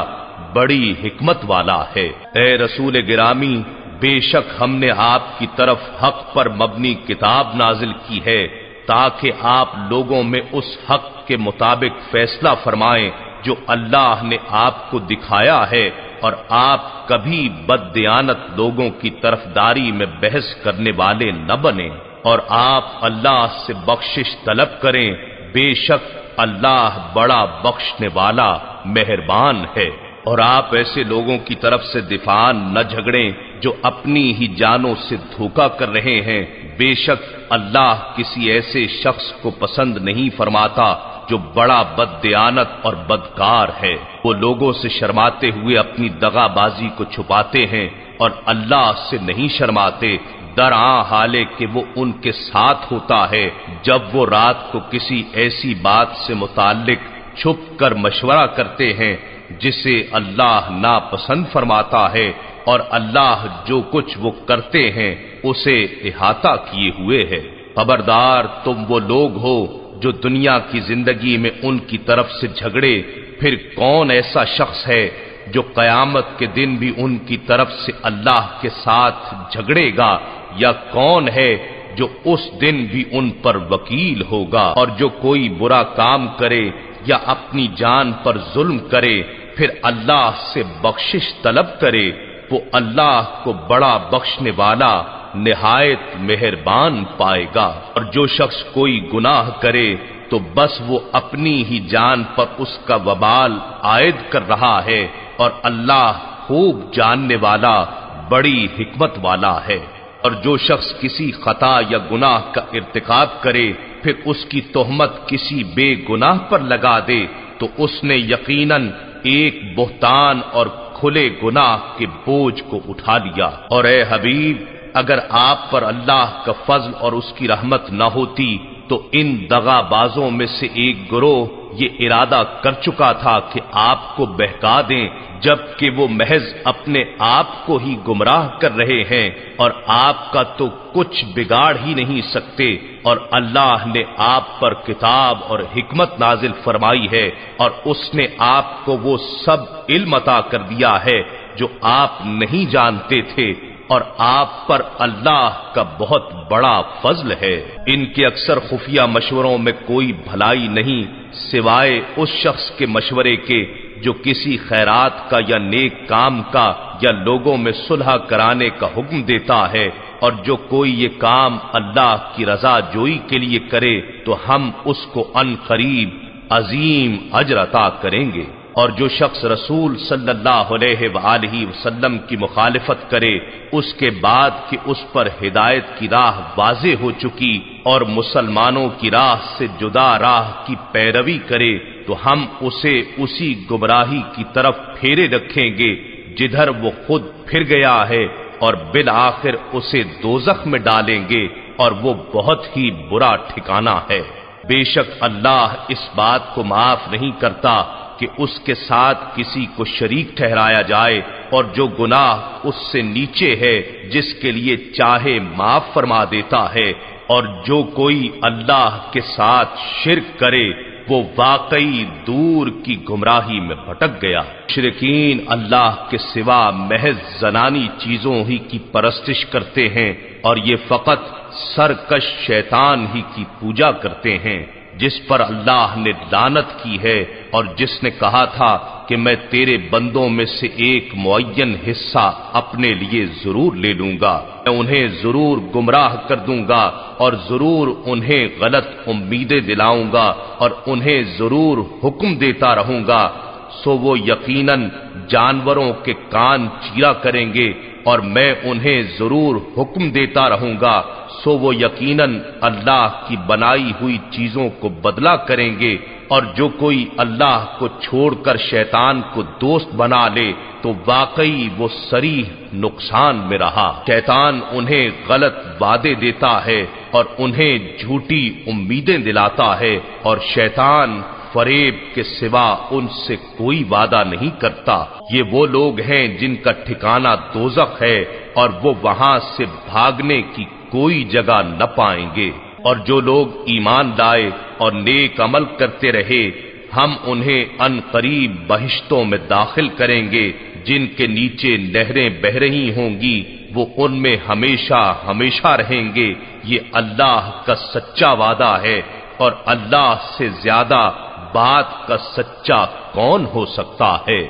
بڑی حکمت والا ہے۔ اے رسول گرامی، بے شک ہم نے آپ کی طرف حق پر مبنی کتاب نازل کی ہے تاکہ آپ لوگوں میں اس حق کے مطابق فیصلہ فرمائیں جو اللہ نے آپ کو دکھایا ہے، اور آپ کبھی بددیانت لوگوں کی طرفداری میں بحث کرنے والے نہ بنیں، اور آپ اللہ سے بخشش طلب کریں، بے شک اللہ بڑا بخشنے والا مہربان ہے۔ اور آپ ایسے لوگوں کی طرف سے دفاع نہ جھگڑیں جو اپنی ہی جانوں سے دھوکا کر رہے ہیں، بے شک اللہ کسی ایسے شخص کو پسند نہیں فرماتا جو بڑا بددیانت اور بدکار ہے۔ وہ لوگوں سے شرماتے ہوئے اپنی دغا بازی کو چھپاتے ہیں اور اللہ سے نہیں شرماتے، درآں حالے کہ وہ ان کے ساتھ ہوتا ہے جب وہ رات کو کسی ایسی بات سے متعلق چھپ کر مشورہ کرتے ہیں جسے اللہ ناپسند فرماتا ہے، اور اللہ جو کچھ وہ کرتے ہیں اسے احاطہ کیے ہوئے ہے۔ خبردار تم وہ لوگ ہو جو دنیا کی زندگی میں ان کی طرف سے جھگڑے، پھر کون ایسا شخص ہے جو قیامت کے دن بھی ان کی طرف سے اللہ کے ساتھ جھگڑے گا، یا کون ہے جو اس دن بھی ان پر وکیل ہوگا؟ اور جو کوئی برا کام کرے یا اپنی جان پر ظلم کرے پھر اللہ سے بخشش طلب کرے، وہ اللہ کو بڑا بخشنے والا نہایت مہربان پائے گا۔ اور جو شخص کوئی گناہ کرے تو بس وہ اپنی ہی جان پر اس کا وبال عائد کر رہا ہے، اور اللہ خوب جاننے والا بڑی حکمت والا ہے۔ اور جو شخص کسی خطا یا گناہ کا ارتکاب کرے پھر اس کی تہمت کسی بے گناہ پر لگا دے تو اس نے یقیناً ایک بہتان اور کھلے گناہ کے بوجھ کو اٹھا لیا۔ اور اے حبیب، اگر آپ پر اللہ کا فضل اور اس کی رحمت نہ ہوتی تو ان دغا بازوں میں سے ایک گروہ یہ ارادہ کر چکا تھا کہ آپ کو بہکا دیں، جبکہ وہ محض اپنے آپ کو ہی گمراہ کر رہے ہیں اور آپ کا تو کچھ بگاڑ ہی نہیں سکتے۔ اور اللہ نے آپ پر کتاب اور حکمت نازل فرمائی ہے، اور اس نے آپ کو وہ سب علم عطا کر دیا ہے جو آپ نہیں جانتے تھے، اور آپ پر اللہ کا بہت بڑا فضل ہے۔ ان کے اکثر خفیہ مشوروں میں کوئی بھلائی نہیں سوائے اس شخص کے مشورے کے جو کسی خیرات کا یا نیک کام کا یا لوگوں میں صلح کرانے کا حکم دیتا ہے، اور جو کوئی یہ کام اللہ کی رضا جوئی کے لیے کرے تو ہم اس کو ان قریب عظیم اجر عطا کریں گے۔ اور جو شخص رسول صلی اللہ علیہ وآلہ وسلم کی مخالفت کرے اس کے بعد کہ اس پر ہدایت کی راہ واضح ہو چکی اور مسلمانوں کی راہ سے جدا راہ کی پیروی کرے تو ہم اسے اسی گمراہی کی طرف پھیرے رکھیں گے جدھر وہ خود پھر گیا ہے، اور بالآخر اسے دوزخ میں ڈالیں گے، اور وہ بہت ہی برا ٹھکانہ ہے۔ بے شک اللہ اس بات کو معاف نہیں کرتا کہ اس کے ساتھ کسی کو شریک ٹھہرایا جائے، اور جو گناہ اس سے نیچے ہے جس کے لیے چاہے معاف فرما دیتا ہے، اور جو کوئی اللہ کے ساتھ شرک کرے وہ واقعی دور کی گمراہی میں بھٹک گیا۔ مشرکین اللہ کے سوا محض زنانی چیزوں ہی کی پرستش کرتے ہیں، اور یہ فقط سرکش شیطان ہی کی پوجا کرتے ہیں جس پر اللہ نے لعنت کی ہے، اور جس نے کہا تھا کہ میں تیرے بندوں میں سے ایک معین حصہ اپنے لیے ضرور لے لوں گا، میں انہیں ضرور گمراہ کر دوں گا، اور ضرور انہیں غلط امیدیں دلاؤں گا، اور انہیں ضرور حکم دیتا رہوں گا، سو وہ یقیناً جانوروں کے کان چیرا کریں گے، اور میں انہیں ضرور حکم دیتا رہوں گا، سو وہ یقیناً اللہ کی بنائی ہوئی چیزوں کو بدلہ کریں گے، اور جو کوئی اللہ کو چھوڑ کر شیطان کو دوست بنا لے تو واقعی وہ صریح نقصان میں رہا۔ شیطان انہیں غلط وعدے دیتا ہے اور انہیں جھوٹی امیدیں دلاتا ہے، اور شیطان فریب کے سوا ان سے کوئی وعدہ نہیں کرتا۔ یہ وہ لوگ ہیں جن کا ٹھکانہ دوزخ ہے اور وہ وہاں سے بھاگنے کی کوئی جگہ نہ پائیں گے۔ اور جو لوگ ایمان لائے اور نیک عمل کرتے رہے ہم انہیں ان قریب بہشتوں میں داخل کریں گے جن کے نیچے نہریں بہ رہی ہوں گی، وہ ان میں ہمیشہ ہمیشہ رہیں گے۔ یہ اللہ کا سچا وعدہ ہے، اور اللہ سے زیادہ بات کا سچا کون ہو سکتا ہے؟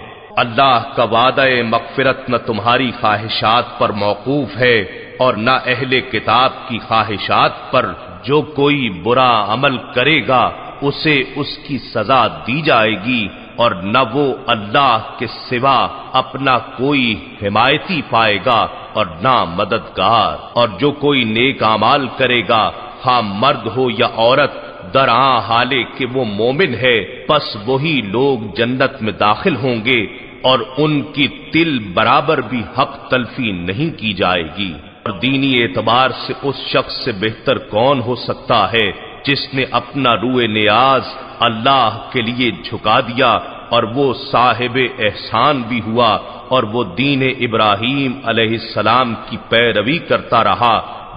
اللہ کا وعدہ مغفرت نہ تمہاری خواہشات پر موقوف ہے اور نہ اہل کتاب کی خواہشات پر۔ جو کوئی برا عمل کرے گا اسے اس کی سزا دی جائے گی، اور نہ وہ اللہ کے سوا اپنا کوئی حمایتی پائے گا اور نہ مددگار۔ اور جو کوئی نیک اعمال کرے گا خواہ مرد ہو یا عورت، درآں حالے کہ وہ مومن ہے، پس وہی لوگ جنت میں داخل ہوں گے اور ان کی تل برابر بھی حق تلفی نہیں کی جائے گی۔ اور دینی اعتبار سے اس شخص سے بہتر کون ہو سکتا ہے جس نے اپنا روئے نیاز اللہ کے لیے جھکا دیا، اور وہ صاحب احسان بھی ہوا، اور وہ دین ابراہیم علیہ السلام کی پیروی کرتا رہا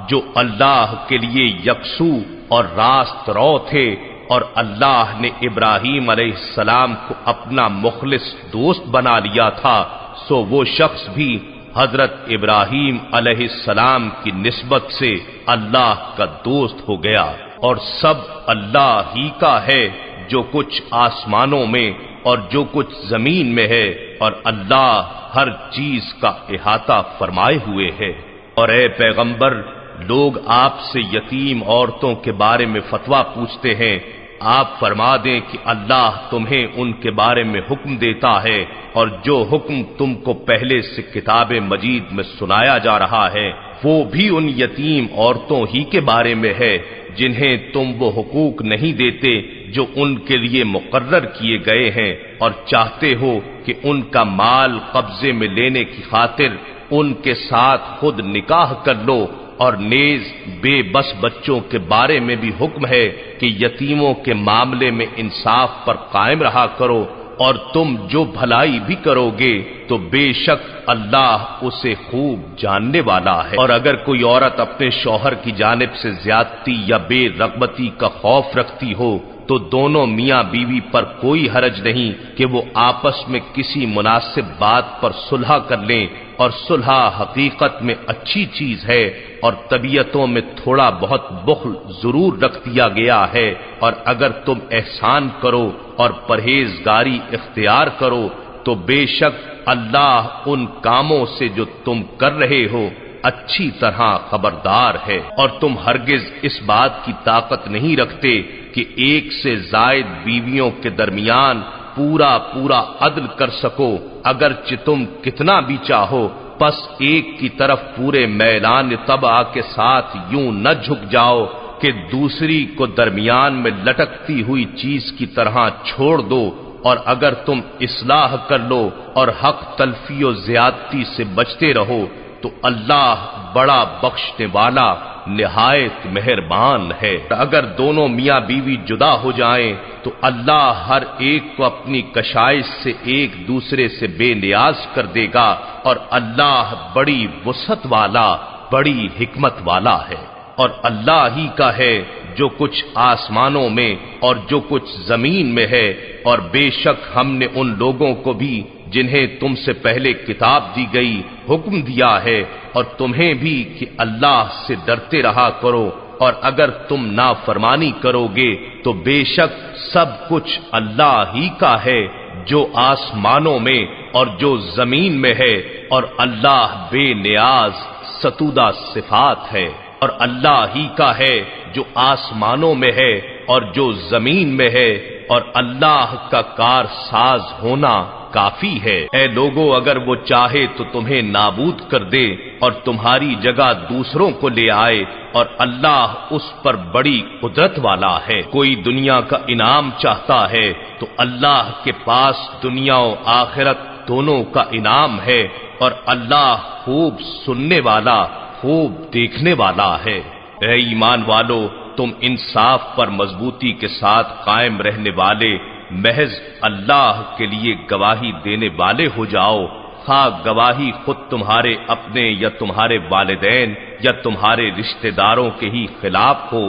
جو اللہ کے لیے یکسو اور راست رو تھے۔ اور اللہ نے ابراہیم علیہ السلام کو اپنا مخلص دوست بنا لیا تھا، سو وہ شخص بھی حضرت ابراہیم علیہ السلام کی نسبت سے اللہ کا دوست ہو گیا۔ اور سب اللہ ہی کا ہے، جو کچھ آسمانوں میں اور جو کچھ زمین میں ہے، اور اللہ ہر چیز کا احاطہ فرمائے ہوئے ہے۔ اور اے پیغمبر، لوگ آپ سے یتیم عورتوں کے بارے میں فتویٰ پوچھتے ہیں، آپ فرما دیں کہ اللہ تمہیں ان کے بارے میں حکم دیتا ہے، اور جو حکم تم کو پہلے سے کتاب مجید میں سنایا جا رہا ہے وہ بھی ان یتیم عورتوں ہی کے بارے میں ہے جنہیں تم وہ حقوق نہیں دیتے جو ان کے لیے مقرر کیے گئے ہیں، اور چاہتے ہو کہ ان کا مال قبضے میں لینے کی خاطر ان کے ساتھ خود نکاح کر لو۔ اور نیز بے بس بچوں کے بارے میں بھی حکم ہے کہ یتیموں کے معاملے میں انصاف پر قائم رہا کرو، اور تم جو بھلائی بھی کرو گے تو بے شک اللہ اسے خوب جاننے والا ہے۔ اور اگر کوئی عورت اپنے شوہر کی جانب سے زیادتی یا بے رغبتی کا خوف رکھتی ہو تو دونوں میاں بیوی پر کوئی حرج نہیں کہ وہ آپس میں کسی مناسب بات پر صلح کر لیں، اور صلح حقیقت میں اچھی چیز ہے، اور طبیعتوں میں تھوڑا بہت بخل ضرور رکھ دیا گیا ہے، اور اگر تم احسان کرو اور پرہیزگاری اختیار کرو تو بے شک اللہ ان کاموں سے جو تم کر رہے ہو اچھی طرح خبردار ہے۔ اور تم ہرگز اس بات کی طاقت نہیں رکھتے کہ ایک سے زائد بیویوں کے درمیان پورا عدل کر سکو، اگرچہ تم کتنا بھی چاہو، پس ایک کی طرف پورے میلان طبع کے ساتھ یوں نہ جھک جاؤ کہ دوسری کو درمیان میں لٹکتی ہوئی چیز کی طرح چھوڑ دو۔ اور اگر تم اصلاح کر لو اور حق تلفی و زیادتی سے بچتے رہو تو اللہ بڑا بخشنے والا نہایت مہربان ہے۔ اگر دونوں میاں بیوی جدا ہو جائیں تو اللہ ہر ایک کو اپنی کشائش سے ایک دوسرے سے بے نیاز کر دے گا، اور اللہ بڑی وسعت والا بڑی حکمت والا ہے۔ اور اللہ ہی کا ہے جو کچھ آسمانوں میں اور جو کچھ زمین میں ہے، اور بے شک ہم نے ان لوگوں کو بھی جنہیں تم سے پہلے کتاب دی گئی حکم دیا ہے، اور تمہیں بھی کہ اللہ سے ڈرتے رہا کرو، اور اگر تم نافرمانی کرو گے تو بے شک سب کچھ اللہ ہی کا ہے جو آسمانوں میں اور جو زمین میں ہے، اور اللہ بے نیاز ستودہ صفات ہے۔ اور اللہ ہی کا ہے جو آسمانوں میں ہے اور جو زمین میں ہے، اور اللہ کا کار ساز ہونا کافی ہے۔ اے لوگو، اگر وہ چاہے تو تمہیں نابود کر دے اور تمہاری جگہ دوسروں کو لے آئے، اور اللہ اس پر بڑی قدرت والا ہے۔ کوئی دنیا کا انعام چاہتا ہے تو اللہ کے پاس دنیا و آخرت دونوں کا انعام ہے، اور اللہ خوب سننے والا، خوب دیکھنے والا ہے۔ اے ایمان والو، تم انصاف پر مضبوطی کے ساتھ قائم رہنے والے محض اللہ کے لیے گواہی دینے والے ہو جاؤ، خواہ گواہی خود تمہارے اپنے یا تمہارے والدین یا تمہارے رشتہ داروں کے ہی خلاف ہو،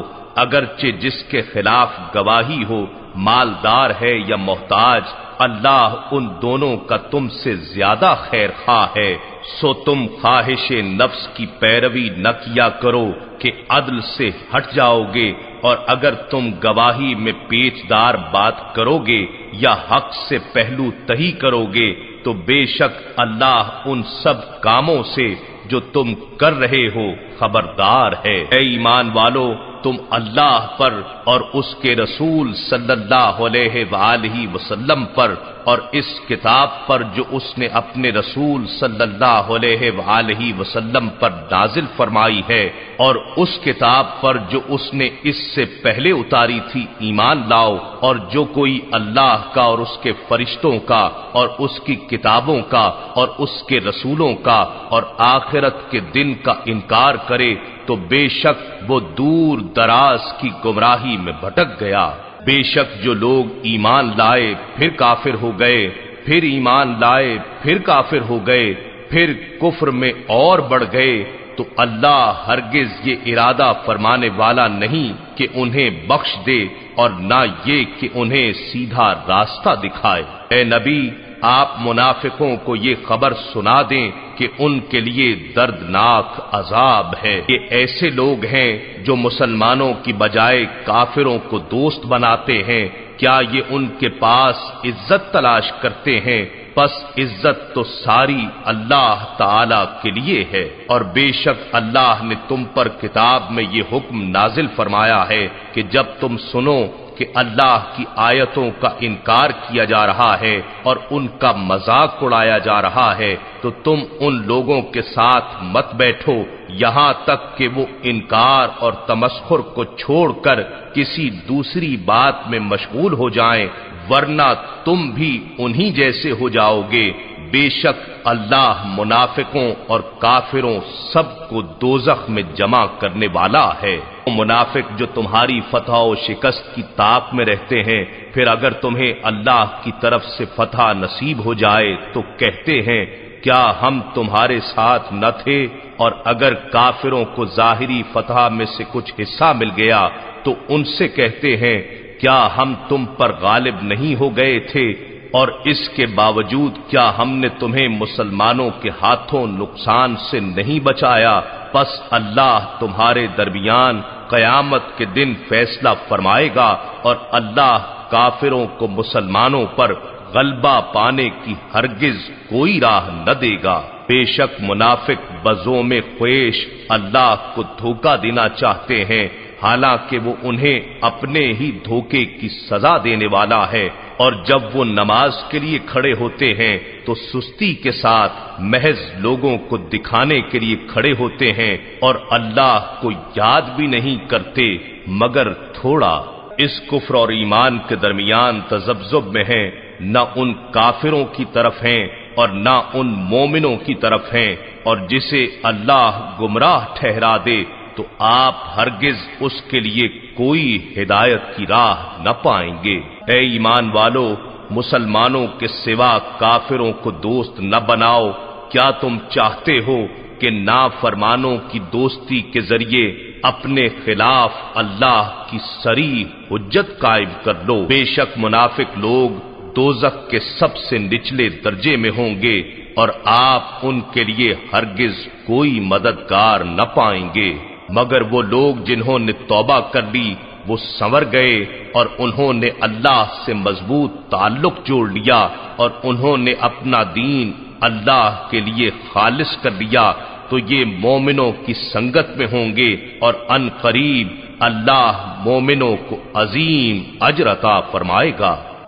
اگرچہ جس کے خلاف گواہی ہو مالدار ہے یا محتاج، اللہ ان دونوں کا تم سے زیادہ خیر خواہ ہے۔ سو تم خواہش نفس کی پیروی نہ کیا کرو کہ عدل سے ہٹ جاؤ گے، اور اگر تم گواہی میں پیچ دار بات کرو گے یا حق سے پہلو تہی کرو گے تو بے شک اللہ ان سب کاموں سے جو تم کر رہے ہو خبردار ہے۔ اے ایمان والو، تم اللہ پر اور اس کے رسول صلی اللہ علیہ وآلہ وسلم پر اور اس کتاب پر جو اس نے اپنے رسول صلی اللہ علیہ وآلہ وسلم پر نازل فرمائی ہے، اور اس کتاب پر جو اس نے اس سے پہلے اتاری تھی ایمان لاؤ، اور جو کوئی اللہ کا اور اس کے فرشتوں کا اور اس کی کتابوں کا اور اس کے رسولوں کا اور آخرت کے دن کا انکار کرے تو بے شک وہ دور دراز کی گمراہی میں بھٹک گیا۔ بے شک جو لوگ ایمان لائے پھر کافر ہو گئے، پھر ایمان لائے پھر کافر ہو گئے، پھر کفر میں اور بڑھ گئے، تو اللہ ہرگز یہ ارادہ فرمانے والا نہیں کہ انہیں بخش دے اور نہ یہ کہ انہیں سیدھا راستہ دکھائے۔ اے نبی، آپ منافقوں کو یہ خبر سنا دیں کہ ان کے لیے دردناک عذاب ہے۔ یہ ایسے لوگ ہیں جو مسلمانوں کی بجائے کافروں کو دوست بناتے ہیں، کیا یہ ان کے پاس عزت تلاش کرتے ہیں؟ پس عزت تو ساری اللہ تعالی کے لیے ہے، اور بے شک اللہ نے تم پر کتاب میں یہ حکم نازل فرمایا ہے کہ جب تم سنو کہ اللہ کی آیتوں کا انکار کیا جا رہا ہے اور ان کا مذاق اڑایا جا رہا ہے تو تم ان لوگوں کے ساتھ مت بیٹھو یہاں تک کہ وہ انکار اور تمسخر کو چھوڑ کر کسی دوسری بات میں مشغول ہو جائیں، ورنہ تم بھی انہی جیسے ہو جاؤ گے۔ بے شک اللہ منافقوں اور کافروں سب کو دوزخ میں جمع کرنے والا ہے۔ منافق جو تمہاری فتح و شکست کی طاق میں رہتے ہیں، پھر اگر تمہیں اللہ کی طرف سے فتح نصیب ہو جائے تو کہتے ہیں کیا ہم تمہارے ساتھ نہ تھے، اور اگر کافروں کو ظاہری فتح میں سے کچھ حصہ مل گیا تو ان سے کہتے ہیں کیا ہم تم پر غالب نہیں ہو گئے تھے، اور اس کے باوجود کیا ہم نے تمہیں مسلمانوں کے ہاتھوں نقصان سے نہیں بچایا؟ پس اللہ تمہارے درمیان قیامت کے دن فیصلہ فرمائے گا، اور اللہ کافروں کو مسلمانوں پر غلبہ پانے کی ہرگز کوئی راہ نہ دے گا۔ بے شک منافق بزوں میں خواہش اللہ کو دھوکہ دینا چاہتے ہیں، حالانکہ وہ انہیں اپنے ہی دھوکے کی سزا دینے والا ہے، اور جب وہ نماز کے لیے کھڑے ہوتے ہیں تو سستی کے ساتھ محض لوگوں کو دکھانے کے لیے کھڑے ہوتے ہیں، اور اللہ کو یاد بھی نہیں کرتے مگر تھوڑا۔ اس کفر اور ایمان کے درمیان تذبذب میں ہیں، نہ ان کافروں کی طرف ہیں اور نہ ان مومنوں کی طرف ہیں، اور جسے اللہ گمراہ ٹھہرا دے تو آپ ہرگز اس کے لیے کوئی ہدایت کی راہ نہ پائیں گے۔ اے ایمان والو، مسلمانوں کے سوا کافروں کو دوست نہ بناؤ۔ کیا تم چاہتے ہو کہ نافرمانوں کی دوستی کے ذریعے اپنے خلاف اللہ کی صریح حجت قائم کر لو؟ بے شک منافق لوگ دوزخ کے سب سے نچلے درجے میں ہوں گے، اور آپ ان کے لیے ہرگز کوئی مددگار نہ پائیں گے، مگر وہ لوگ جنہوں نے توبہ کر لی وہ سنور گئے، اور انہوں نے اللہ سے مضبوط تعلق جوڑ لیا، اور انہوں نے اپنا دین اللہ کے لیے خالص کر لیا، تو یہ مومنوں کی سنگت میں ہوں گے، اور ان قریب اللہ مومنوں کو عظیم اجر عطا فرمائے گا۔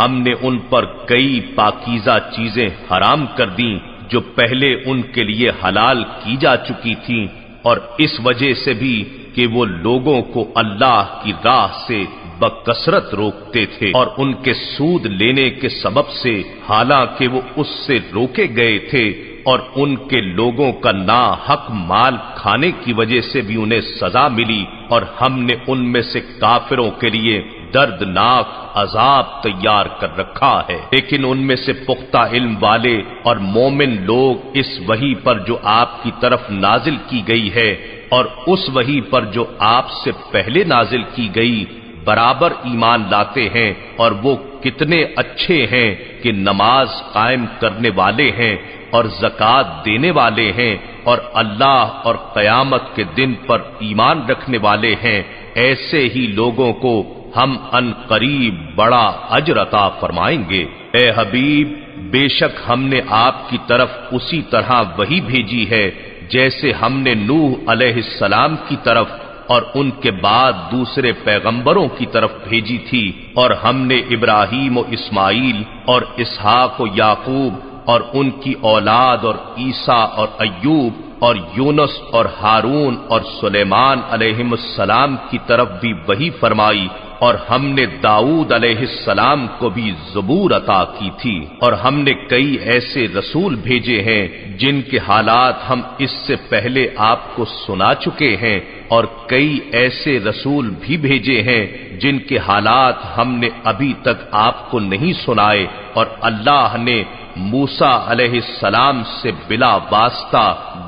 ہم نے ان پر کئی پاکیزہ چیزیں حرام کر دیں جو پہلے ان کے لیے حلال کی جا چکی تھیں، اور اس وجہ سے بھی کہ وہ لوگوں کو اللہ کی راہ سے بکثرت روکتے تھے، اور ان کے سود لینے کے سبب سے حالانکہ وہ اس سے روکے گئے تھے، اور ان کے لوگوں کا ناحق مال کھانے کی وجہ سے بھی انہیں سزا ملی، اور ہم نے ان میں سے کافروں کے لیے دردناک عذاب تیار کر رکھا ہے۔ لیکن ان میں سے پختہ علم والے اور مومن لوگ اس وحی پر جو آپ کی طرف نازل کی گئی ہے اور اس وحی پر جو آپ سے پہلے نازل کی گئی برابر ایمان لاتے ہیں، اور وہ کتنے اچھے ہیں کہ نماز قائم کرنے والے ہیں اور زکوٰۃ دینے والے ہیں اور اللہ اور قیامت کے دن پر ایمان رکھنے والے ہیں، ایسے ہی لوگوں کو ہم ان قریب بڑا اجر عطا فرمائیں گے۔ اے حبیب، بے شک ہم نے آپ کی طرف اسی طرح وحی بھیجی ہے جیسے ہم نے نوح علیہ السلام کی طرف اور ان کے بعد دوسرے پیغمبروں کی طرف بھیجی تھی، اور ہم نے ابراہیم و اسماعیل اور اسحاق و یعقوب اور ان کی اولاد اور عیسیٰ اور ایوب اور یونس اور ہارون اور سلیمان علیہم السلام کی طرف بھی وحی فرمائی، اور ہم نے داؤد علیہ السلام کو بھی زبور عطا کی تھی، اور ہم نے کئی ایسے رسول بھیجے ہیں جن کے حالات ہم اس سے پہلے آپ کو سنا چکے ہیں، اور کئی ایسے رسول بھی بھیجے ہیں جن کے حالات ہم نے ابھی تک آپ کو نہیں سنائے، اور اللہ نے موسیٰ علیہ السلام سے بلا واسطہ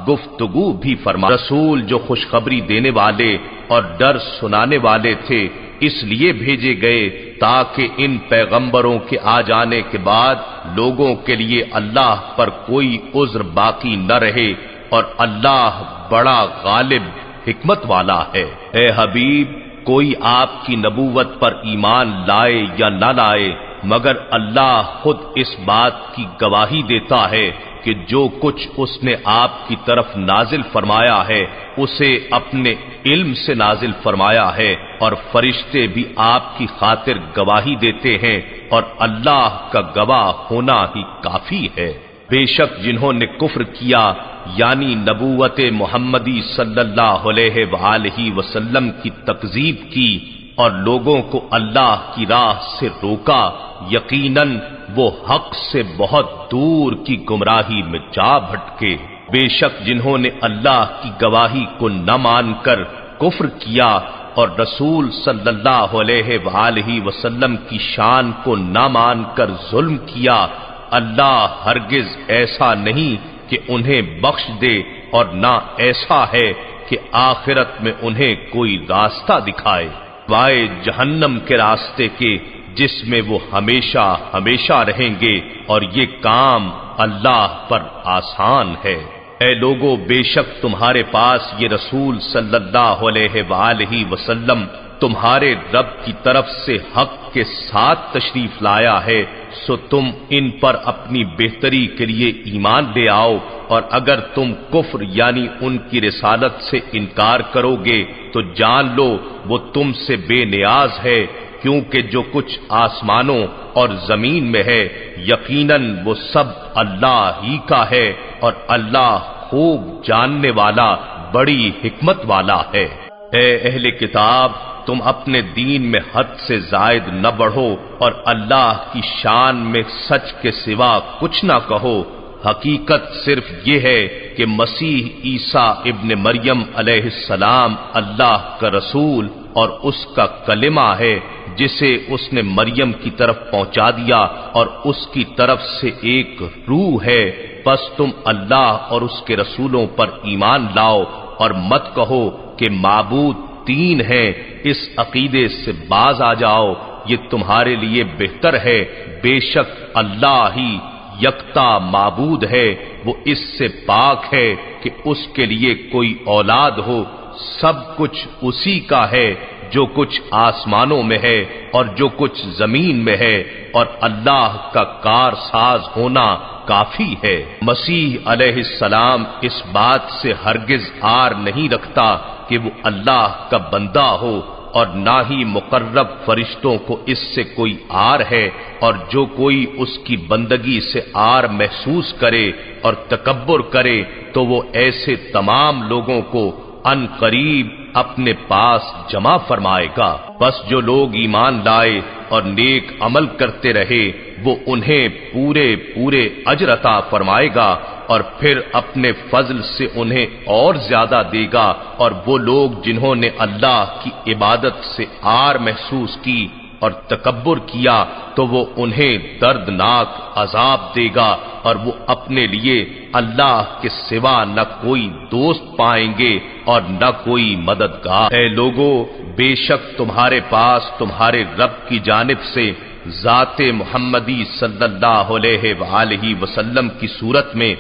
گفتگو بھی فرمائی۔ رسول جو خوشخبری دینے والے اور ڈر سنانے والے تھے اس لیے بھیجے گئے تاکہ ان پیغمبروں کے آ جانے کے بعد لوگوں کے لیے اللہ پر کوئی عذر باقی نہ رہے، اور اللہ بڑا غالب حکمت والا ہے۔ اے حبیب، کوئی آپ کی نبوت پر ایمان لائے یا نہ لائے مگر اللہ خود اس بات کی گواہی دیتا ہے کہ جو کچھ اس نے آپ کی طرف نازل فرمایا ہے اسے اپنے علم سے نازل فرمایا ہے، اور فرشتے بھی آپ کی خاطر گواہی دیتے ہیں، اور اللہ کا گواہ ہونا ہی کافی ہے۔ بے شک جنہوں نے کفر کیا یعنی نبوت محمدی صلی اللہ علیہ وآلہ وسلم کی تکذیب کی اور لوگوں کو اللہ کی راہ سے روکا، یقیناً وہ حق سے بہت دور کی گمراہی میں جا بھٹکے۔ بے شک جنہوں نے اللہ کی گواہی کو نہ مان کر کفر کیا اور رسول صلی اللہ علیہ وآلہ وسلم کی شان کو نہ مان کر ظلم کیا، اللہ ہرگز ایسا نہیں کہ انہیں بخش دے، اور نہ ایسا ہے کہ آخرت میں انہیں کوئی راستہ دکھائے، وائے جہنم کے راستے کے جس میں وہ ہمیشہ ہمیشہ رہیں گے، اور یہ کام اللہ پر آسان ہے۔ اے لوگو، بے شک تمہارے پاس یہ رسول صلی اللہ علیہ وآلہ وسلم تمہارے رب کی طرف سے حق کے ساتھ تشریف لایا ہے، سو تم ان پر اپنی بہتری کے لیے ایمان لے آؤ، اور اگر تم کفر یعنی ان کی رسالت سے انکار کرو گے تو جان لو وہ تم سے بے نیاز ہے، کیونکہ جو کچھ آسمانوں اور زمین میں ہے یقیناً وہ سب اللہ ہی کا ہے، اور اللہ خوب جاننے والا بڑی حکمت والا ہے۔ اے اہل کتاب، تم اپنے دین میں حد سے زائد نہ بڑھو اور اللہ کی شان میں سچ کے سوا کچھ نہ کہو۔ حقیقت صرف یہ ہے کہ مسیح عیسیٰ ابن مریم علیہ السلام اللہ کا رسول اور اس کا کلمہ ہے جسے اس نے مریم کی طرف پہنچا دیا، اور اس کی طرف سے ایک روح ہے۔ بس تم اللہ اور اس کے رسولوں پر ایمان لاؤ اور مت کہو کہ معبود تین ہیں، اس عقیدے سے باز آ جاؤ، یہ تمہارے لیے بہتر ہے۔ بے شک اللہ ہی یکتا معبود ہے، وہ اس سے پاک ہے کہ اس کے لیے کوئی اولاد ہو، سب کچھ اسی کا ہے، جو کچھ آسمانوں میں ہے اور جو کچھ زمین میں ہے، اور اللہ کا کار ساز ہونا کافی ہے۔ مسیح علیہ السلام اس بات سے ہرگز آر نہیں رکھتا کہ وہ اللہ کا بندہ ہو، اور نہ ہی مقرب فرشتوں کو اس سے کوئی آر ہے، اور جو کوئی اس کی بندگی سے آر محسوس کرے اور تکبر کرے تو وہ ایسے تمام لوگوں کو ان قریب اپنے پاس جمع فرمائے گا۔ بس جو لوگ ایمان لائے اور نیک عمل کرتے رہے وہ انہیں پورے اجر عطا فرمائے گا، اور پھر اپنے فضل سے انہیں اور زیادہ دے گا۔ اور وہ لوگ جنہوں نے اللہ کی عبادت سے آر محسوس کی اور تکبر کیا تو وہ انہیں دردناک عذاب دے گا، اور وہ اپنے لیے اللہ کے سوا نہ کوئی دوست پائیں گے اور نہ کوئی مددگار۔ اے لوگو، بے شک تمہارے پاس تمہارے رب کی جانب سے ذات محمدی صلی اللہ علیہ وآلہ وسلم کی صورت میں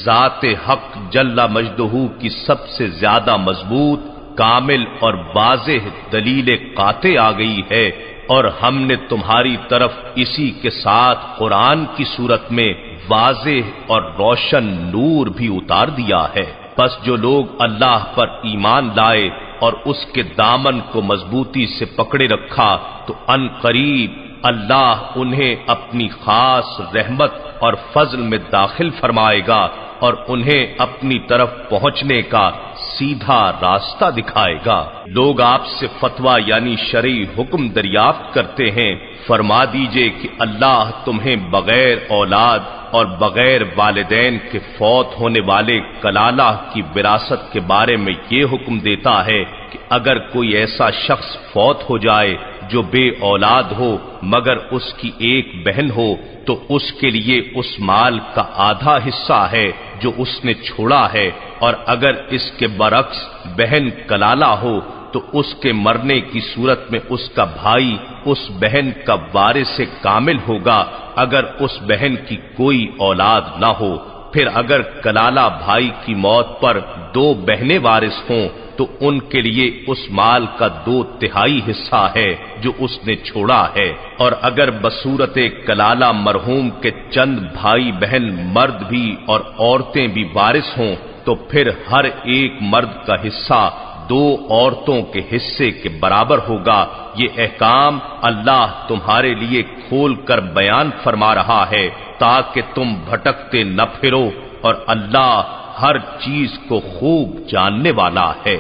ذات حق جل مجدہ کی سب سے زیادہ مضبوط، کامل اور واضح دلیل قاطع آ گئی ہے، اور ہم نے تمہاری طرف اسی کے ساتھ قرآن کی صورت میں واضح اور روشن نور بھی اتار دیا ہے۔ پس جو لوگ اللہ پر ایمان لائے اور اس کے دامن کو مضبوطی سے پکڑے رکھا تو ان قریب اللہ انہیں اپنی خاص رحمت اور فضل میں داخل فرمائے گا، اور انہیں اپنی طرف پہنچنے کا سیدھا راستہ دکھائے گا۔ لوگ آپ سے فتویٰ یعنی شرعی حکم دریافت کرتے ہیں، فرما دیجئے کہ اللہ تمہیں بغیر اولاد اور بغیر والدین کے فوت ہونے والے کلالہ کی وراثت کے بارے میں یہ حکم دیتا ہے کہ اگر کوئی ایسا شخص فوت ہو جائے جو بے اولاد ہو مگر اس کی ایک بہن ہو تو اس کے لیے اس مال کا آدھا حصہ ہے جو اس نے چھوڑا ہے، اور اگر اس کے برعکس بہن کلالہ ہو تو اس کے مرنے کی صورت میں اس کا بھائی اس بہن کا وارث کامل ہوگا اگر اس بہن کی کوئی اولاد نہ ہو۔ پھر اگر کلالہ بھائی کی موت پر دو بہنیں وارث ہوں تو ان کے لیے اس مال کا 2/3 حصہ ہے جو اس نے چھوڑا ہے، اور اگر بصورت کلالہ مرحوم کے چند بھائی بہن مرد بھی اور عورتیں بھی وارث ہوں تو پھر ہر ایک مرد کا حصہ 2 عورتوں کے حصے کے برابر ہوگا۔ یہ احکام اللہ تمہارے لیے کھول کر بیان فرما رہا ہے تاکہ تم بھٹکتے نہ پھرو، اور اللہ ہر چیز کو خوب جاننے والا ہے۔